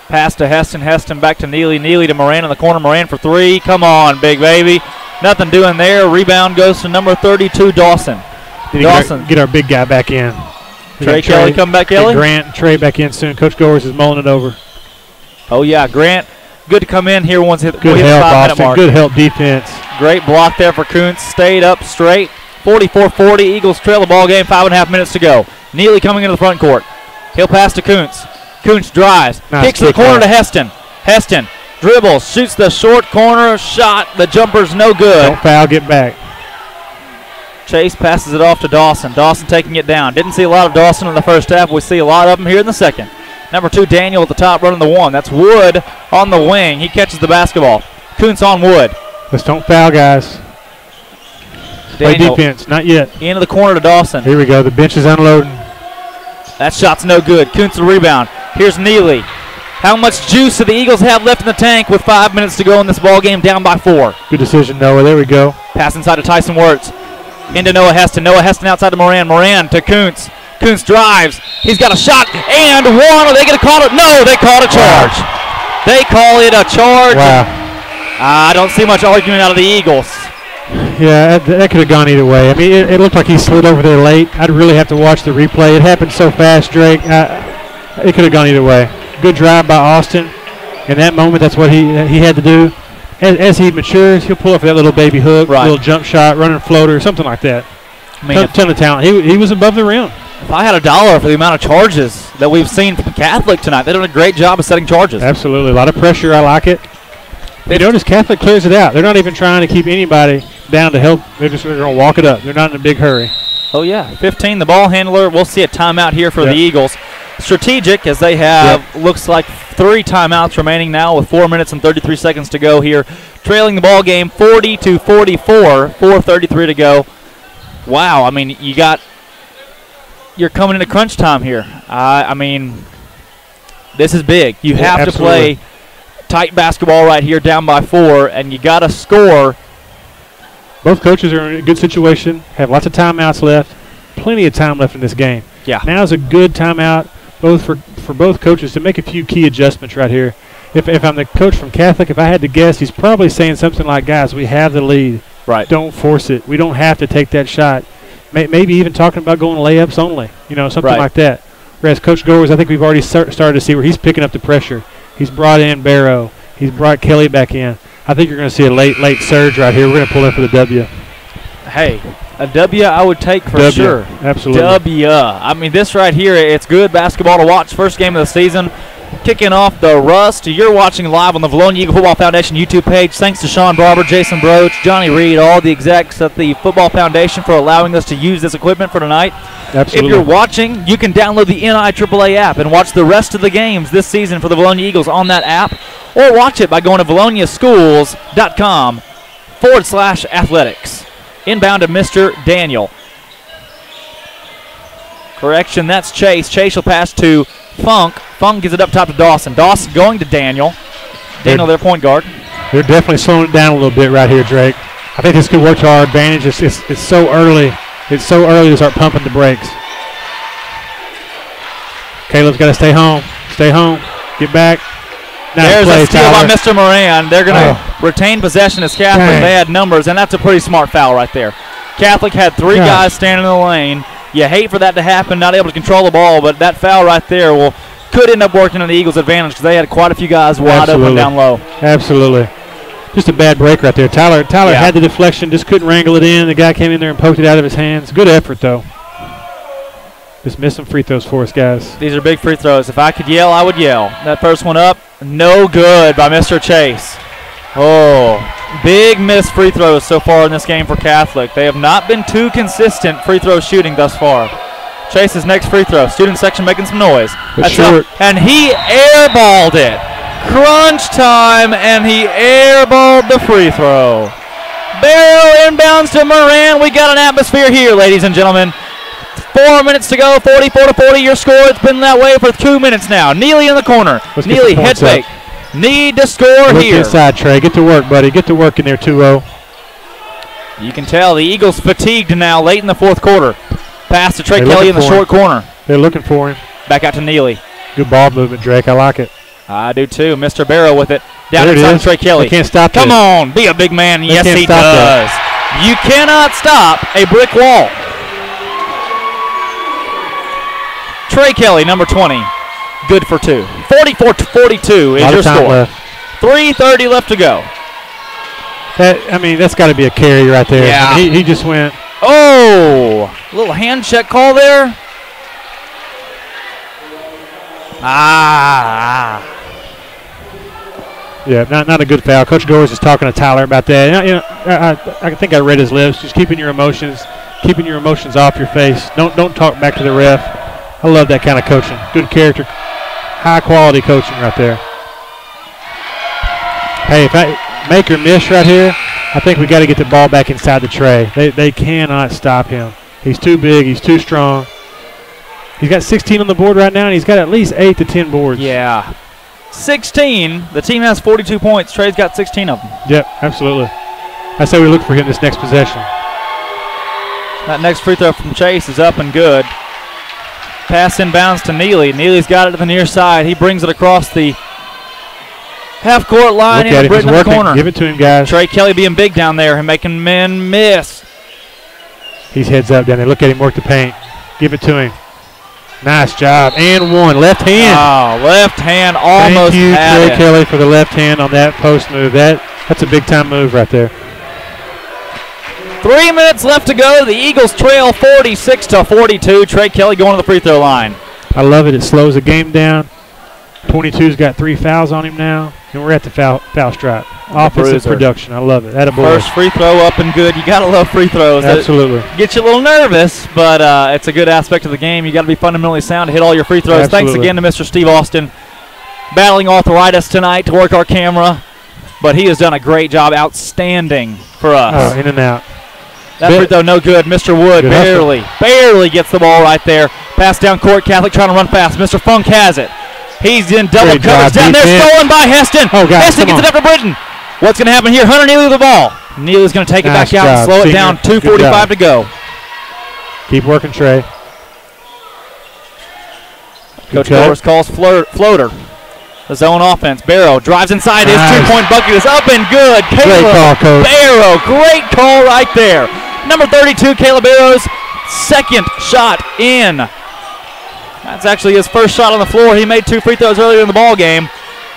Pass to Heston. Heston back to Neely. Neely to Moran in the corner. Moran for 3. Come on, big baby. Nothing doing there. Rebound goes to number 32, Dawson. Dawson. Get our big guy back in. Trey Kelly come back, Kelly? Grant and Trey back in soon. Coach Goers is mulling it over. Oh, yeah. Grant, good to come in here once hit good the help, 5-minute Austin. mark. Good help defense. Great block there for Kuntz. Stayed up straight. 44-40. Eagles trail the ball game. 5.5 minutes to go. Neely coming into the front court. He'll pass to Kuntz. Kuntz drives. Nice kicks to the corner to Heston. Heston dribbles. Shoots the short corner shot. The jumper's no good. Don't foul. Get back. Chase passes it off to Dawson. Dawson taking it down. Didn't see a lot of Dawson in the first half. We see a lot of them here in the second. Number 2, Daniel at the top running the 1. That's Wood on the wing. He catches the basketball. Kuntz on Wood. Let's don't foul, guys. Play defense. Not yet. Into the corner to Dawson. Here we go. The bench is unloading. That shot's no good. Kuntz the rebound. Here's Neely. How much juice do the Eagles have left in the tank with 5 minutes to go in this ball game, down by 4? Good decision, Noah. There we go. Pass inside to Tyson Wirtz. Into Noah Heston. Noah Heston outside to Moran. Moran to Kuntz. Kuntz drives. He's got a shot and one. Are they going to call it? No, they called a charge. Wow. They call it a charge. Wow. I don't see much argument out of the Eagles. Yeah, that could have gone either way. I mean, it looked like he slid over there late. I'd really have to watch the replay. It happened so fast, Drake. It could have gone either way. Good drive by Austin. In that moment, that's what he had to do. As he matures, he'll pull up that little baby hook, little jump shot, running floater, something like that. I mean, ton of talent. He was above the rim. If I had $1 for the amount of charges that we've seen from Catholic tonight, they're doing a great job of setting charges. Absolutely. A lot of pressure. I like it. You notice Catholic clears it out. They're not even trying to keep anybody down to help. They're going to walk it up. They're not in a big hurry. Oh, yeah. 15, the ball handler. We'll see a timeout here for the Eagles. Strategic, as they have, looks like 3 timeouts remaining now with 4 minutes and 33 seconds to go here. Trailing the ball game 40-44, 4:33 to go. Wow, I mean, you're coming into crunch time here. I mean, this is big. You have to play tight basketball right here, down by 4, and you got to score. Both coaches are in a good situation, have lots of timeouts left, plenty of time left in this game. Yeah. Now's a good timeout for both coaches to make a few key adjustments right here. If I'm the coach from Catholic, if I had to guess, he's probably saying something like, guys, we have the lead. Right. Don't force it. We don't have to take that shot. Maybe even talking about going layups only, something like that. Whereas Coach Goers, I think we've already started to see where he's picking up the pressure. He's brought in Barrow. He's brought Kelly back in. I think you're going to see a late surge right here. We're going to pull in for the W. Hey, a W I would take for sure. Absolutely. W. I mean, this right here, it's good basketball to watch. First game of the season. Kicking off the Rust. You're watching live on the Vilonia Eagle Football Foundation YouTube page. Thanks to Sean Barber, Jason Broach, Johnny Reed, all the execs at the Football Foundation for allowing us to use this equipment for tonight. Absolutely. If you're watching, you can download the NIAAA app and watch the rest of the games this season for the Vilonia Eagles on that app, or watch it by going to viloniaschools.com/athletics. Inbound to Mr. Daniel. Correction, that's Chase. Chase will pass to Funk. Funk gives it up top to Dawson. Dawson going to Daniel. Daniel, their point guard. They're definitely slowing it down a little bit right here, Drake. I think this could work to our advantage. It's so early. It's so early to start pumping the brakes. Caleb's got to stay home. Stay home. Get back. There's a steal by Mr. Moran. They're going to retain possession as Catholic. Dang. They had numbers, and that's a pretty smart foul right there. Catholic had three guys standing in the lane. You hate for that to happen, not able to control the ball, but that foul right there could end up working on the Eagles' advantage because they had quite a few guys wide open down low. Absolutely. Just a bad break right there. Tyler had the deflection, just couldn't wrangle it in. The guy came in there and poked it out of his hands. Good effort, though. Just miss some free throws for us, guys. These are big free throws. If I could yell, I would yell. That first one up, no good by Mr. Chase. Oh, big missed free throws so far in this game for Catholic. They have not been too consistent free throw shooting thus far. Chase's next free throw. Student section making some noise. That's short. And he airballed it. Crunch time, and he airballed the free throw. Barrow inbounds to Moran. We got an atmosphere here, ladies and gentlemen. 4 minutes to go, 44-40 your score. It's been that way for 2 minutes now. Neely in the corner. Neely head fake. Need to score here. Look inside, Trey. Get to work, buddy. Get to work in there, 2-0. You can tell the Eagles fatigued now late in the fourth quarter. Pass to Trey Kelly in the short corner. They're looking for him. Back out to Neely. Good ball movement, Drake. I like it. I do too. Mr. Barrow with it. Down inside Trey Kelly. They can't stop Come on. Be a big man. Yes, he does. You cannot stop a brick wall. Trey Kelly, number 20. Good for two. 44-42 is your score. 3:30 left to go. That's got to be a carry right there. Yeah. He just went. Oh, a little hand check call there. Yeah, not a good foul. Coach Gores is talking to Tyler about that. I think I read his lips. Just keeping your emotions off your face. Don't talk back to the ref. I love that kind of coaching. Good character, high quality coaching right there. Hey, if I make or miss right here, I think we got to get the ball back inside the tray. They cannot stop him. He's too big. He's too strong. He's got 16 on the board right now, and he's got at least 8 to 10 boards. Yeah. 16. The team has 42 points. Trey's got 16 of them. Yep, absolutely. I say we look for him this next possession. That next free throw from Chase is up and good. Pass inbounds to Neely. Neely's got it to the near side. He brings it across the half-court line in the corner. Give it to him, guys. Trey Kelly being big down there and making men miss. He's heads up down there. Look at him work the paint. Give it to him. Nice job. And one. Left hand. Oh, left hand almost Thank you, had Trey Kelly, for the left hand on that post move. That's a big-time move right there. 3 minutes left to go. The Eagles trail 46-42. Trey Kelly going to the free throw line. I love it. It slows the game down. 22's got 3 fouls on him now, and we're at the foul stripe. Offensive production. I love it. Attaboy. First free throw up and good. You got to love free throws. Absolutely. Get you a little nervous, but it's a good aspect of the game. You got to be fundamentally sound to hit all your free throws. Absolutely. Thanks again to Mr. Steve Austin, battling arthritis tonight to work our camera, but he has done a great job. Outstanding for us. Oh, in and out. That free throw no good. Mr. Wood barely gets the ball right there. Pass down court. Catholic trying to run fast. Mr. Funk has it. He's in double coverage down there. Stolen by Heston. Oh, God, Heston gets it after Britton. What's going to happen here? Hunter Neely with the ball. Neely's going to take it back out and slow it down. 2:45 to go. Keep working, Trey. Coach Gores calls floater. The zone offense. Barrow drives inside. His two-point bucket is up and good. Great call, Coach. Barrow. Great call right there. Number 32, Caleb Barrow's second shot in. That's actually his first shot on the floor. He made 2 free throws earlier in the ball game.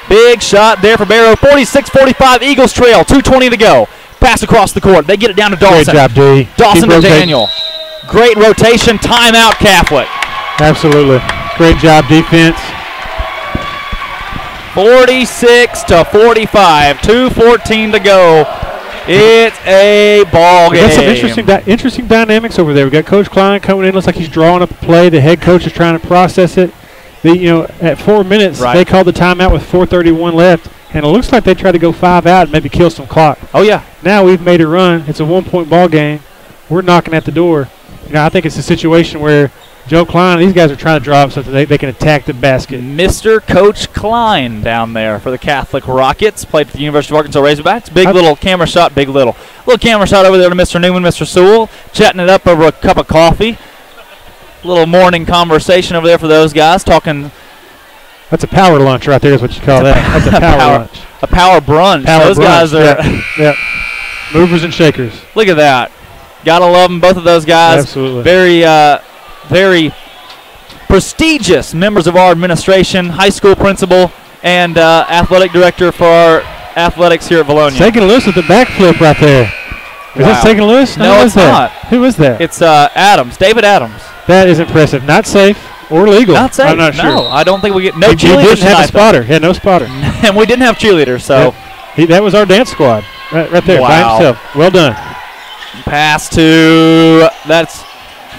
Big shot there for Barrow. 46-45, Eagles trail. 2:20 to go. Pass across the court. They get it down to Dawson. Great job, D. Dawson to Daniel. Great rotation. Timeout, Catholic. Absolutely. Great job, defense. 46-45. 2:14 to go. It's a ball game. Got some interesting dynamics over there. We got Coach Klein coming in. Looks like he's drawing up a play. The head coach is trying to process it. At 4 minutes, they called the timeout with 4:31 left, and it looks like they tried to go 5 out and maybe kill some clock. Oh yeah. Now we've made a run. It's a 1-point ball game. We're knocking at the door. I think it's a situation where Joe Klein, these guys are trying to draw up so that they can attack the basket. Mr. Coach Klein down there for the Catholic Rockets. Played for the University of Arkansas Razorbacks. Big little camera shot, big little. Little camera shot over there to Mr. Newman, Mr. Sewell. Chatting it up over a cup of coffee. Little morning conversation over there for those guys. Talking. That's a power lunch right there is what you call that. That's a power lunch. A power brunch. Those guys are. Yeah. Movers and shakers. Look at that. Gotta love them, both of those guys. Absolutely. Very prestigious members of our administration, high school principal, and athletic director for our athletics here at Vilonia. Taking loose with the backflip right there. Is that taking loose? No, it's not. Who is that? It's Adams, David Adams. That is impressive. Not safe or legal. Not safe. I'm not sure. No, I don't think we get no cheerleaders. We didn't have a spotter. Yeah, no spotter. And we didn't have cheerleaders, so. Yep. That was our dance squad right there by himself. Well done. Pass to, that's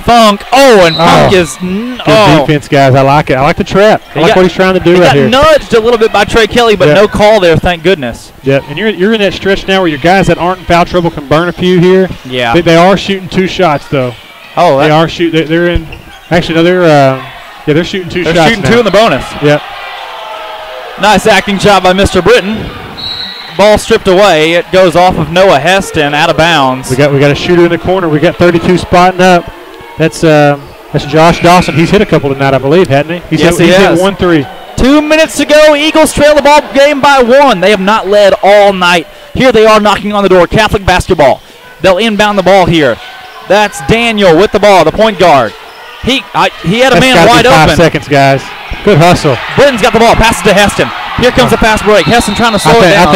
Funk. Oh, and Funk is, good defense, guys. I like it. I like the trap. I like what he's trying to do right here. He got nudged a little bit by Trey Kelly, but no call there, thank goodness. Yep, and you're in that stretch now where your guys that aren't in foul trouble can burn a few here. Yeah. They are shooting 2 shots, though. Oh, they are shooting. They're in. Actually, no, they're shooting 2 shots. They're shooting 2 in the bonus. Yep. Nice acting job by Mr. Britton. Ball stripped away. It goes off of Noah Heston out of bounds. We got a shooter in the corner. We got 32 spotting up. That's Josh Dawson. He's hit a couple tonight, I believe, hadn't he? He's hit 1 3. 2 minutes to go. Eagles trail the ball game by 1. They have not led all night. Here they are knocking on the door. Catholic basketball. They'll inbound the ball here. That's Daniel with the ball, the point guard. He had a man wide open. 5 seconds, guys. Good hustle. Britton's got the ball. Passes to Heston. Here comes the fast break. Heston trying to slow it down. I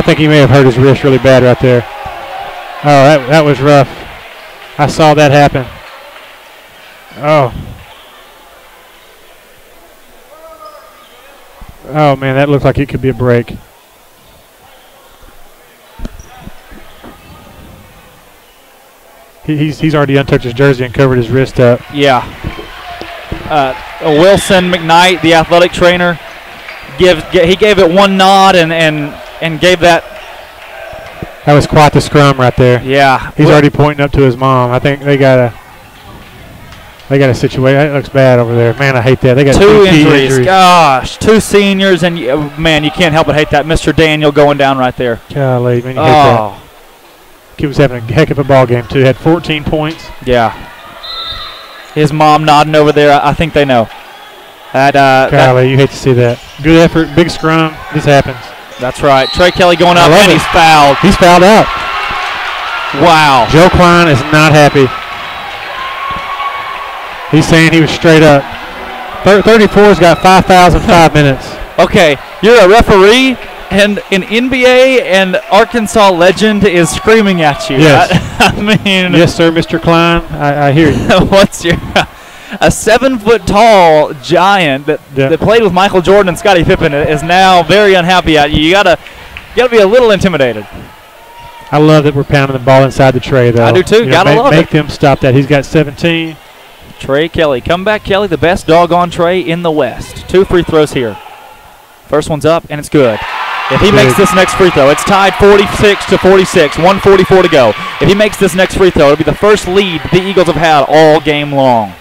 think he may have hurt his wrist really bad right there. Oh, that was rough. I saw that happen. Oh. Oh, man, that looked like it could be a break. He's already untucked his jersey and covered his wrist up. Yeah. Wilson McKnight, the athletic trainer, he gave it one nod and gave that. That was quite the scrum right there. Yeah. He's already pointing up to his mom. I think they got a situation. It looks bad over there. Man, I hate that. They got 2 injuries. Gosh, 2 seniors, and man, you can't help but hate that. Mr. Daniel going down right there. Golly, man, you hate that. He was having a heck of a ball game too. Had 14 points. Yeah. His mom nodding over there. I think they know. Golly, you hate to see that. Good effort, big scrum. This happens. That's right. Trey Kelly going up, and he's fouled. He's fouled out. Wow. Joe Klein is not happy. He's saying he was straight up. 34's got 5 fouls in 5 minutes. Okay, you're a referee, and an NBA and Arkansas legend is screaming at you. Yes. I mean. Yes, sir, Mr. Klein. I hear you. What's your. A 7-foot-tall giant that played with Michael Jordan and Scottie Pippen is now very unhappy at you. You gotta be a little intimidated. I love that we're pounding the ball inside the tray, though. I do too. Gotta love it. Make them stop that. He's got 17. Trey Kelly, comeback Kelly, the best doggone Trey in the West. 2 free throws here. First one's up and it's good. If he makes this next free throw, it's tied 46-46. 1:44 to go. If he makes this next free throw, it'll be the first lead the Eagles have had all game long.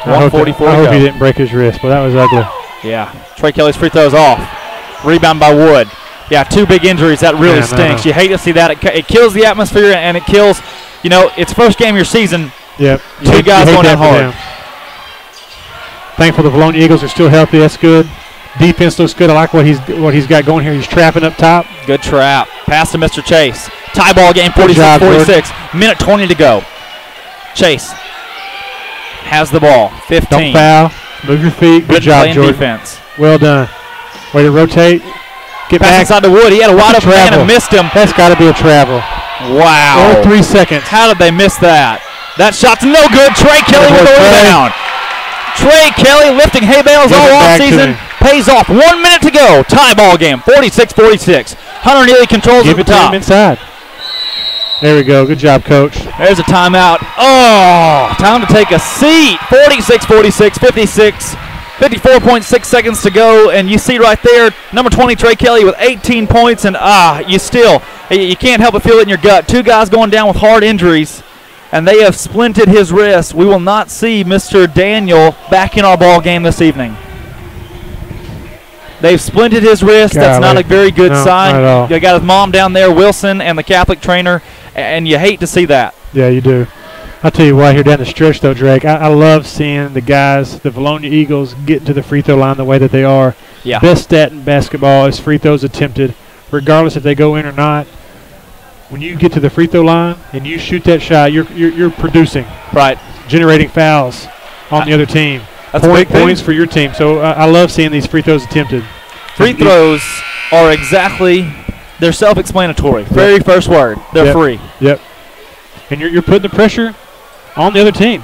1:44 to go. I hope he didn't break his wrist, but that was ugly. Yeah. Trey Kelly's free throw's off. Rebound by Wood. Yeah, 2 big injuries. That really stinks. You hate to see that. It kills the atmosphere, and it kills, it's first game of your season. Yep. 2 guys going down hard. Thankful the Vilonia Eagles are still healthy. That's good. Defense looks good. I like what he's got going here. He's trapping up top. Good trap. Pass to Mr. Chase. Tie ball game, 46-46. Minute 20 to go. Chase has the ball. 15. Don't foul. Move your feet. Good job, Jordan. Defense. Well done. Way to rotate. Get Pass back. inside the wood. He had a wide open man and missed him. That's got to be a travel. Wow. 3 seconds. How did they miss that? That shot's no good. Trey Kelly with the rebound. Trey Kelly lifting hay bales all offseason. Pays off. 1 minute to go. Tie ball game. 46-46. Hunter Neely controls at the top. Give it to him inside. There we go. Good job, Coach. There's a timeout. Oh, time to take a seat. 46-46, 54.6 seconds to go, and you see right there, number 20, Trey Kelly with 18 points, and you can't help but feel it in your gut. 2 guys going down with hard injuries, and they have splinted his wrist. We will not see Mr. Daniel back in our ball game this evening. They've splinted his wrist. That's not a very good sign. Not at all. You got his mom down there, Wilson, and the Catholic trainer, and you hate to see that. Yeah, you do. I'll tell you what, here down the stretch, though, Drake, I love seeing the guys, the Vilonia Eagles, get to the free throw line the way that they are. Yeah. Best stat in basketball is free throws attempted, regardless if they go in or not. When you get to the free throw line and you shoot that shot, you're producing. Right. Generating fouls on the other team. That's a big thing. Points for your team. So I love seeing these free throws attempted. Free throws are they're self-explanatory. Very first word. They're free. Yep. And you're putting the pressure on the other team.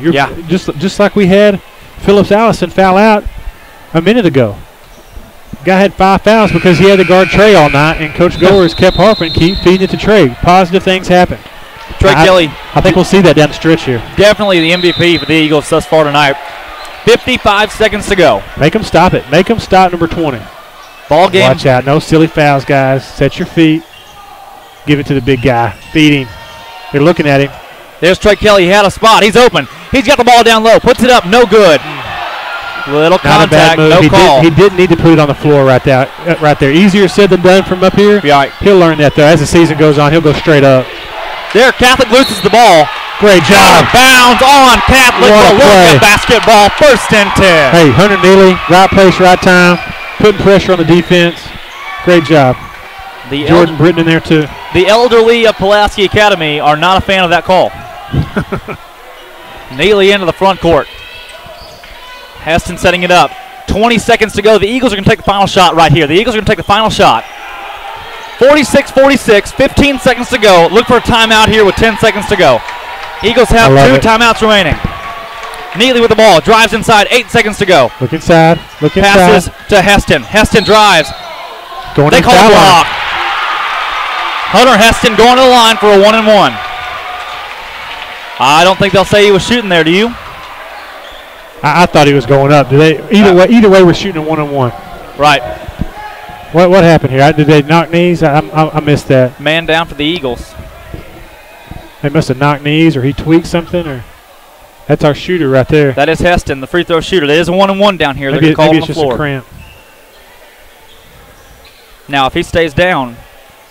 Just like we had Phillips Allison foul out a minute ago. Guy had 5 fouls because he had to guard Trey all night, and Coach Goers kept harping, keep feeding it to Trey. Positive things happen. Trey Kelly. I think we'll see that down the stretch here. Definitely the MVP for the Eagles thus far tonight. 55 seconds to go. Make them stop it. Make them stop number 20. Ball game. Watch out. No silly fouls, guys. Set your feet. Give it to the big guy. Feed him. They're looking at him. There's Trey Kelly. He had a spot. He's open. He's got the ball down low. Puts it up. No good. Little contact. No call. He didn't need to put it on the floor right there. Easier said than done from up here. Right. He'll learn that, though. As the season goes on, he'll go straight up. There, Catholic loses the ball. Great job. Bounds on Catholic. Vilonia basketball. 1st and 10. Hey, Hunter Neely, right place, right time. Putting pressure on the defense. Great job. Jordan Britton in there, too. The elderly of Pulaski Academy are not a fan of that call. Neely into the front court. Heston setting it up. 20 seconds to go. The Eagles are going to take the final shot right here. The Eagles are going to take the final shot. 46-46, 15 seconds to go. Look for a timeout here with 10 seconds to go. Eagles have 2 timeouts remaining. Neely with the ball. Drives inside. 8 seconds to go. Look inside. Passes to Heston. Heston drives. They call a block. Hunter Heston going to the line for a 1-and-1. I don't think they'll say he was shooting there, do you? I thought he was going up. Either way, we're shooting a 1-on-1. Right. What happened here? Did they knock knees? I missed that. Man down for the Eagles. They must have knocked knees, or he tweaked something, or that's our shooter right there. That is Heston, the free throw shooter. There is a 1-and-1 down here. They're going to call it on the floor. Just a cramp. Now, if he stays down,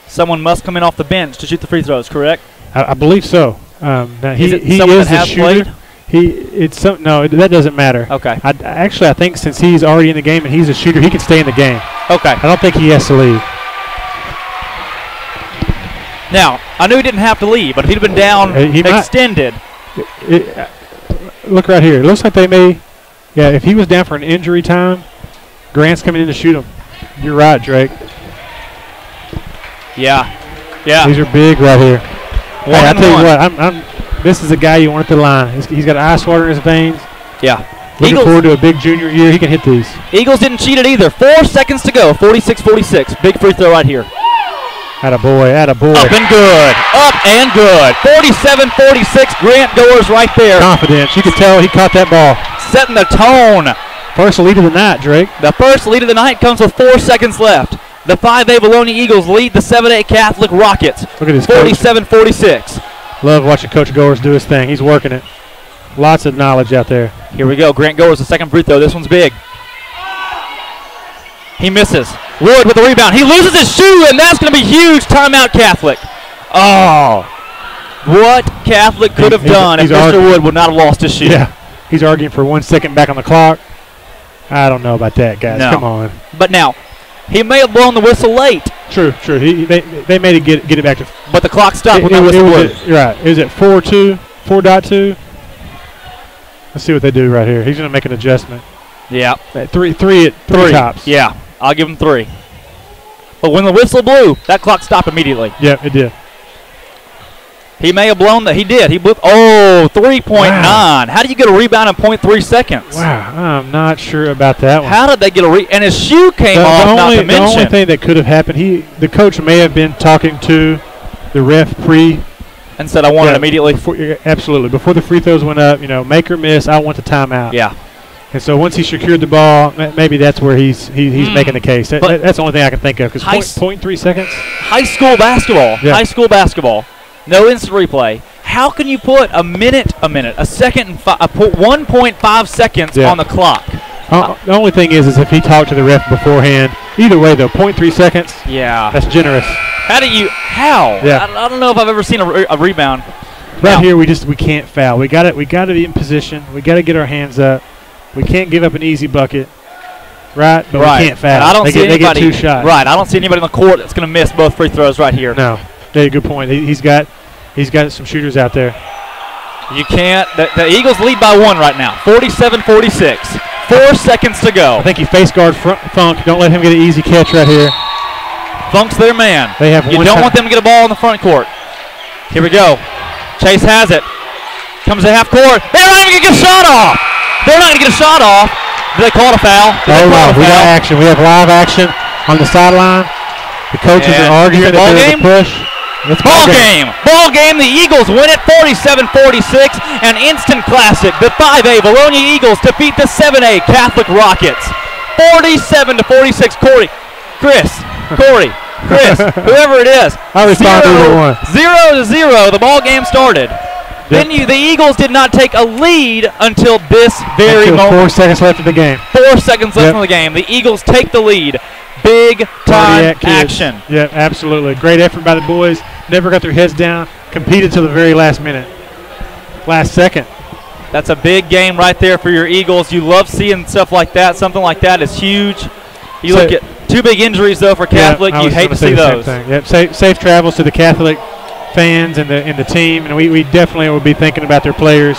someone must come in off the bench to shoot the free throws. Correct? I believe so. Now he is the shooter. Played? No, that doesn't matter. Okay. I think since he's already in the game and he's a shooter, he can stay in the game. Okay. I don't think he has to leave. Now, I knew he didn't have to leave, but if he'd been down extended. Look right here. It looks like they may. Yeah, if he was down for an injury time, Grant's coming in to shoot him. You're right, Drake. Yeah. These are big right here. I tell you what, this is a guy you want at the line. He's got ice water in his veins. Yeah. Looking forward to a big junior year. He can hit these. Eagles didn't cheat it either. 4 seconds to go. 46-46. Big free throw right here. Attaboy. Up and good. 47-46. Grant Goers right there. Confidence. You could tell he caught that ball. Setting the tone. First lead of the night, Drake. The first lead of the night comes with 4 seconds left. The 5A Vilonia Eagles lead the 7A Catholic Rockets. Look at this 47-46. Love watching Coach Goers do his thing. He's working it. Lots of knowledge out there. Here we go. Grant Goers, the second free throw. This one's big. He misses. Wood with the rebound. He loses his shoe, and that's going to be huge. Timeout, Catholic. Oh. What Catholic could have done if Mr. Wood would not have lost his shoe. Yeah. He's arguing for 1 second back on the clock. I don't know about that, guys. No. Come on. But now, he may have blown the whistle late. True. They made it get it back to. But the clock stopped when the whistle blew. Right. Is it 4.2? Let's see what they do right here. He's going to make an adjustment. Yeah. Three tops. Yeah, I'll give him 3. But when the whistle blew, that clock stopped immediately. Yeah, it did. He may have blown that. He did. He blew. Oh, 3.9. Wow. How do you get a rebound in 0.3 seconds? Wow, I'm not sure about that one. How did they get a and his shoe came off, not to mention. The only thing that could have happened, the coach may have been talking to the ref and said, I want it immediately. Absolutely. Before the free throws went up, make or miss, I want the timeout. Yeah. And so once he secured the ball, maybe that's where he's making the case. That's the only thing I can think of, because 0.3 seconds. High school basketball. Yeah. High school basketball. No instant replay. How can you put a second and 1.5 seconds on the clock? The only thing is if he talked to the ref beforehand. Either way, though, 0.3 seconds. Yeah. That's generous. How? Yeah. I don't know if I've ever seen a rebound. Right here, we can't foul. We got to be in position. We got to get our hands up. We can't give up an easy bucket. Right? But we can't foul. I don't see anybody. They get 2 shots. Right. I don't see anybody on the court that's going to miss both free throws right here. No. Good point. He's got some shooters out there. You can't. The Eagles lead by 1 right now. 47-46. 4 seconds to go. I think he face guard Funk. Don't let him get an easy catch right here. Funk's their man. You don't want them to get a ball in the front court. Here we go. Chase has it. Comes to half court. They're not even going to get a shot off. Did they call it a foul? We got action. We have live action on the sideline. The coaches are arguing that there's a push. It's ball game. Ball game. The Eagles win it 47-46. An instant classic. The 5A Vilonia Eagles defeat the 7A Catholic Rockets. 47-46. Chris, whoever it is. I respond to either one. 0-0. The ball game started. Then the Eagles did not take a lead until this very moment. 4 seconds left in the game. 4 seconds left in the game. The Eagles take the lead. Big time action. Yeah, absolutely. Great effort by the boys. Never got their heads down. Competed till the very last minute. Last second. That's a big game right there for your Eagles. You love seeing stuff like that. Something like that is huge. You look at 2 big injuries, though, for Catholic. You hate to see those. Yep. Safe travels to the Catholic fans and the team, and we definitely will be thinking about their players.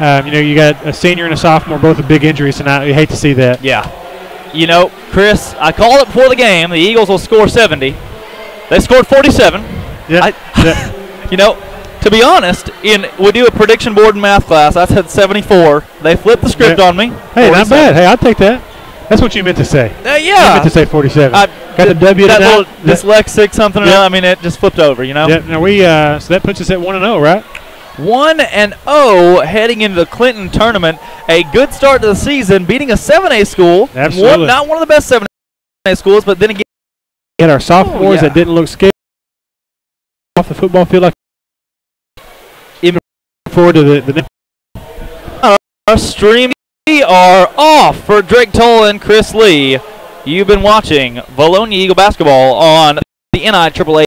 You got a senior and a sophomore, both with big injuries tonight. You hate to see that. Yeah. Chris, I called it before the game. The Eagles will score 70. They scored 47. Yeah. To be honest, we do a prediction board in math class. I said 74. They flipped the script on me. Hey, 47. Not bad. Hey, I'll take that. That's what you meant to say. Yeah. You meant to say 47. Got the W that little dyslexic something. Yeah. I mean, it just flipped over. Yeah. Now so that puts us at 1-0, right? 1-0 heading into the Clinton tournament. A good start to the season, beating a 7A school. Absolutely. Not one of the best 7A schools, but then again, we had our sophomores that didn't look scared off the football field. Like forward to the our stream. We are off for Drake Toll and Chris Lee. You've been watching Vilonia Eagle basketball on the NIAAA